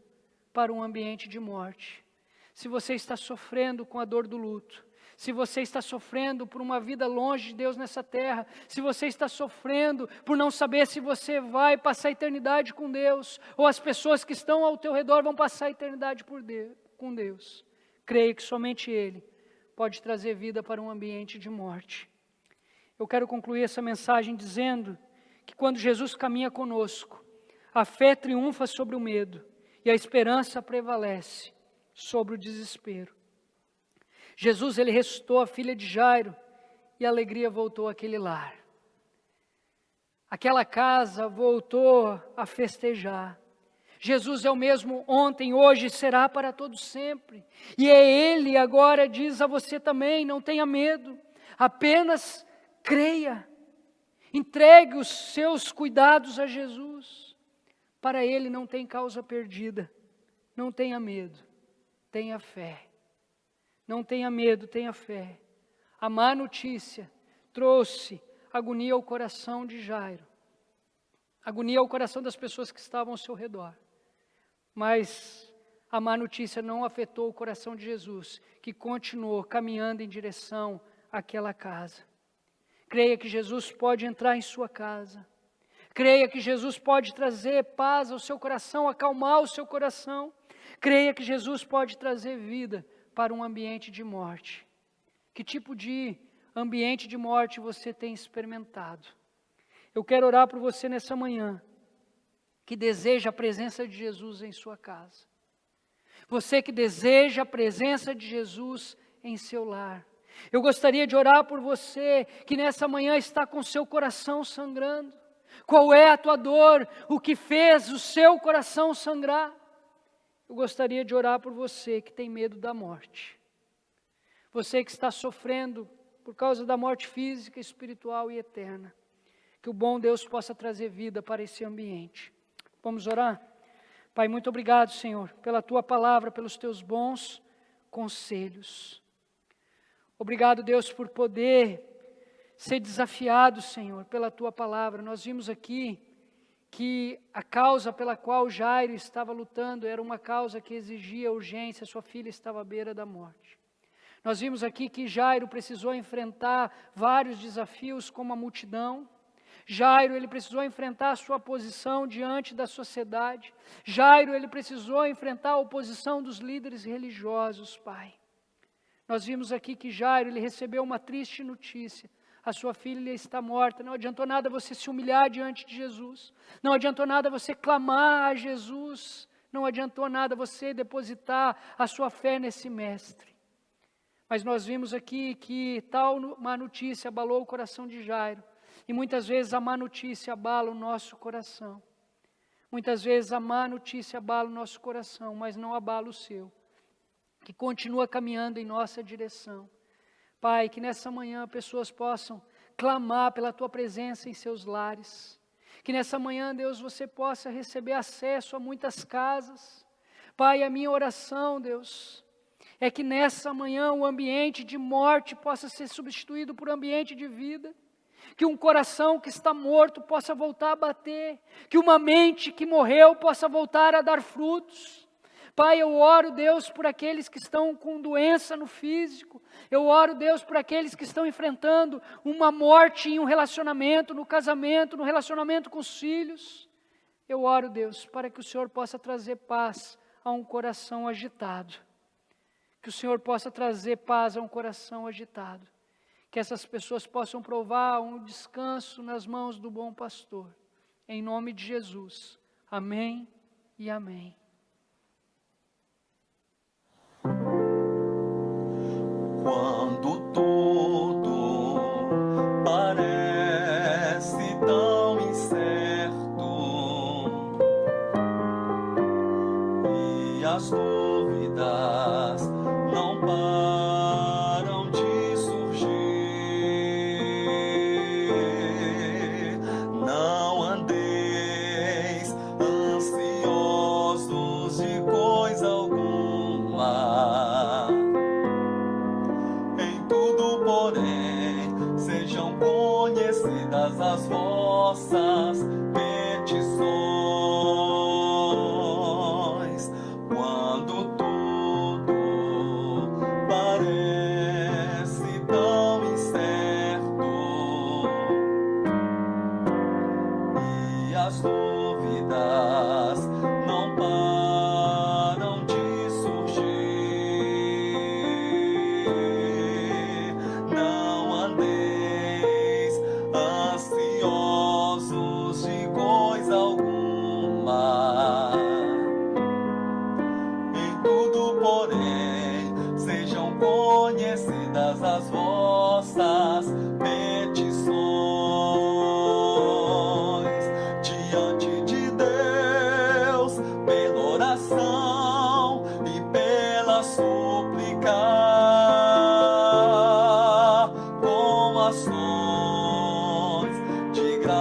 S1: para um ambiente de morte. Se você está sofrendo com a dor do luto, se você está sofrendo por uma vida longe de Deus nessa terra, se você está sofrendo por não saber se você vai passar a eternidade com Deus, ou as pessoas que estão ao teu redor vão passar a eternidade com Deus, creia que somente Ele pode trazer vida para um ambiente de morte. Eu quero concluir essa mensagem dizendo que quando Jesus caminha conosco, a fé triunfa sobre o medo e a esperança prevalece sobre o desespero. Jesus, ele ressuscitou a filha de Jairo e a alegria voltou àquele lar. Aquela casa voltou a festejar. Jesus é o mesmo ontem, hoje e será para todos sempre. E é Ele agora diz a você também, não tenha medo, apenas creia. Entregue os seus cuidados a Jesus. Para Ele não tem causa perdida. Não tenha medo, tenha fé. Não tenha medo, tenha fé. A má notícia trouxe agonia ao coração de Jairo. Agonia ao coração das pessoas que estavam ao seu redor. Mas a má notícia não afetou o coração de Jesus, que continuou caminhando em direção àquela casa. Creia que Jesus pode entrar em sua casa. Creia que Jesus pode trazer paz ao seu coração, acalmar o seu coração. Creia que Jesus pode trazer vida para um ambiente de morte. Que tipo de ambiente de morte você tem experimentado? Eu quero orar por você nessa manhã, que deseja a presença de Jesus em sua casa. Você que deseja a presença de Jesus em seu lar. Eu gostaria de orar por você, que nessa manhã está com seu coração sangrando. Qual é a tua dor? O que fez o seu coração sangrar? Eu gostaria de orar por você que tem medo da morte. Você que está sofrendo por causa da morte física, espiritual e eterna. Que o bom Deus possa trazer vida para esse ambiente. Vamos orar? Pai, muito obrigado, Senhor, pela Tua palavra, pelos Teus bons conselhos. Obrigado, Deus, por poder ser desafiado, Senhor, pela Tua palavra. Nós vimos aqui que a causa pela qual Jairo estava lutando era uma causa que exigia urgência, sua filha estava à beira da morte. Nós vimos aqui que Jairo precisou enfrentar vários desafios como a multidão. Jairo, ele precisou enfrentar a sua posição diante da sociedade. Jairo, ele precisou enfrentar a oposição dos líderes religiosos, Pai. Nós vimos aqui que Jairo, ele recebeu uma triste notícia. A sua filha está morta. Não adiantou nada você se humilhar diante de Jesus. Não adiantou nada você clamar a Jesus. Não adiantou nada você depositar a sua fé nesse mestre. Mas nós vimos aqui que tal má notícia abalou o coração de Jairo. E muitas vezes a má notícia abala o nosso coração. Muitas vezes a má notícia abala o nosso coração, mas não abala o seu. Que continua caminhando em nossa direção. Pai, que nessa manhã pessoas possam clamar pela Tua presença em seus lares. Que nessa manhã, Deus, você possa receber acesso a muitas casas. Pai, a minha oração, Deus, é que nessa manhã o ambiente de morte possa ser substituído por ambiente de vida. Que um coração que está morto possa voltar a bater. Que uma mente que morreu possa voltar a dar frutos. Pai, eu oro, Deus, por aqueles que estão com doença no físico. Eu oro, Deus, por aqueles que estão enfrentando uma morte em um relacionamento, no casamento, no relacionamento com os filhos. Eu oro, Deus, para que o Senhor possa trazer paz a um coração agitado. Que o Senhor possa trazer paz a um coração agitado. Que essas pessoas possam provar um descanso nas mãos do bom pastor. Em nome de Jesus. Amém e amém.
S6: Quando tudo parece tão incerto e as dúvidas não param de surgir, não andeis ansiosos de coisa alguma. Porém, sejam conhecidas as vossas petições, quando tudo parece tão incerto e as dúvidas não param de surgir. Ansiosos de coisa alguma, em tudo, porém, sejam conhecidas as vossas petições diante de Deus, pela oração e pela súplica, com ações de graças,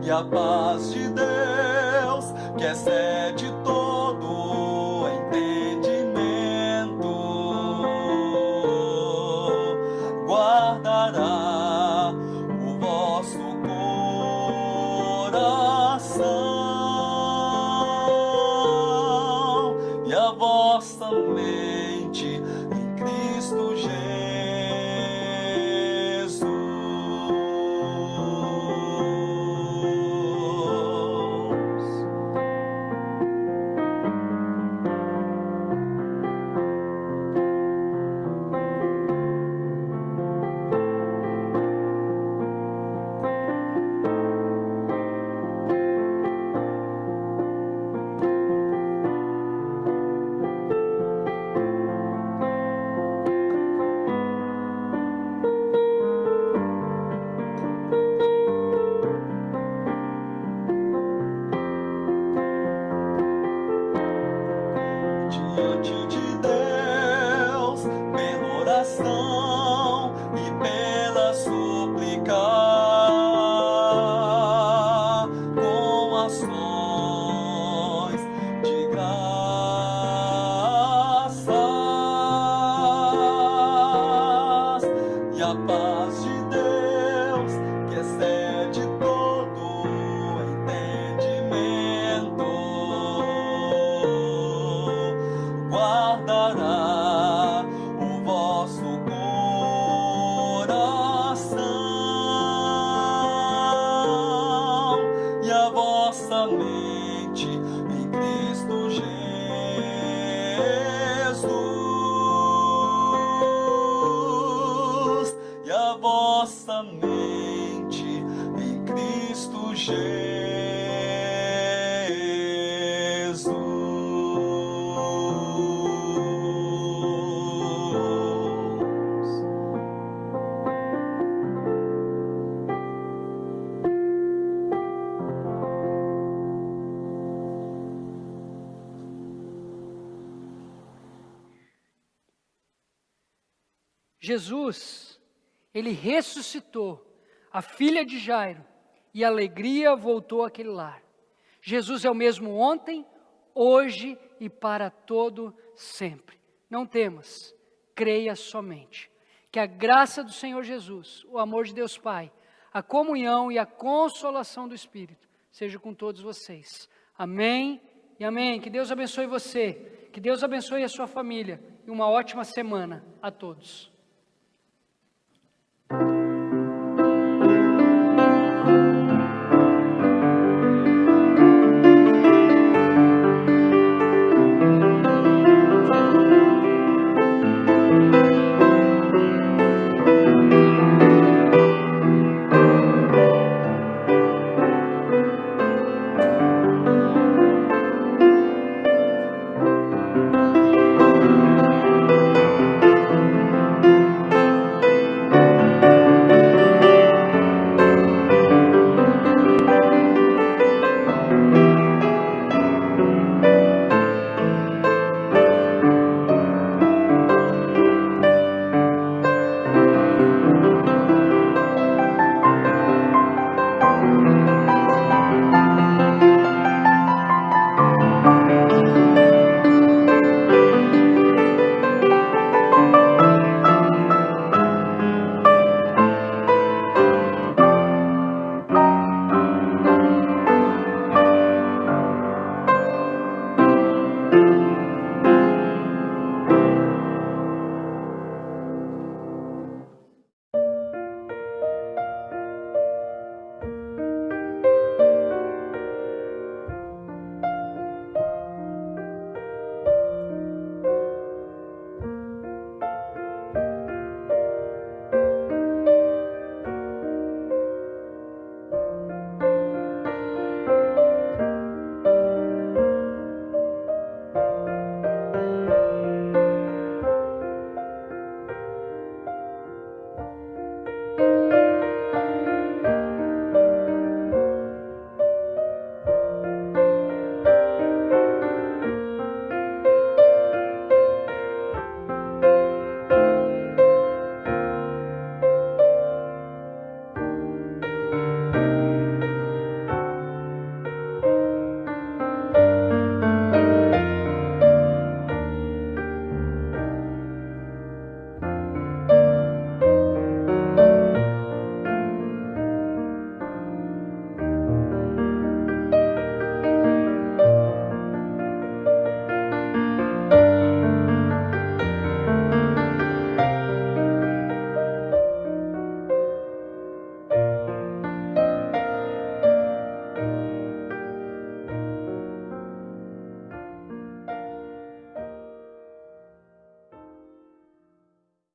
S6: e a paz de Deus, que excede todo entendimento, guardará o vosso coração e a vossa mente em Cristo Jesus. mente em Cristo Jesus, e a vossa mente em Cristo Jesus.
S1: Jesus, ele ressuscitou a filha de Jairo e a alegria voltou àquele lar. Jesus é o mesmo ontem, hoje e para todo sempre. Não temas, creia somente. Que a graça do Senhor Jesus, o amor de Deus Pai, a comunhão e a consolação do Espírito seja com todos vocês. Amém e amém. Que Deus abençoe você, que Deus abençoe a sua família e uma ótima semana a todos.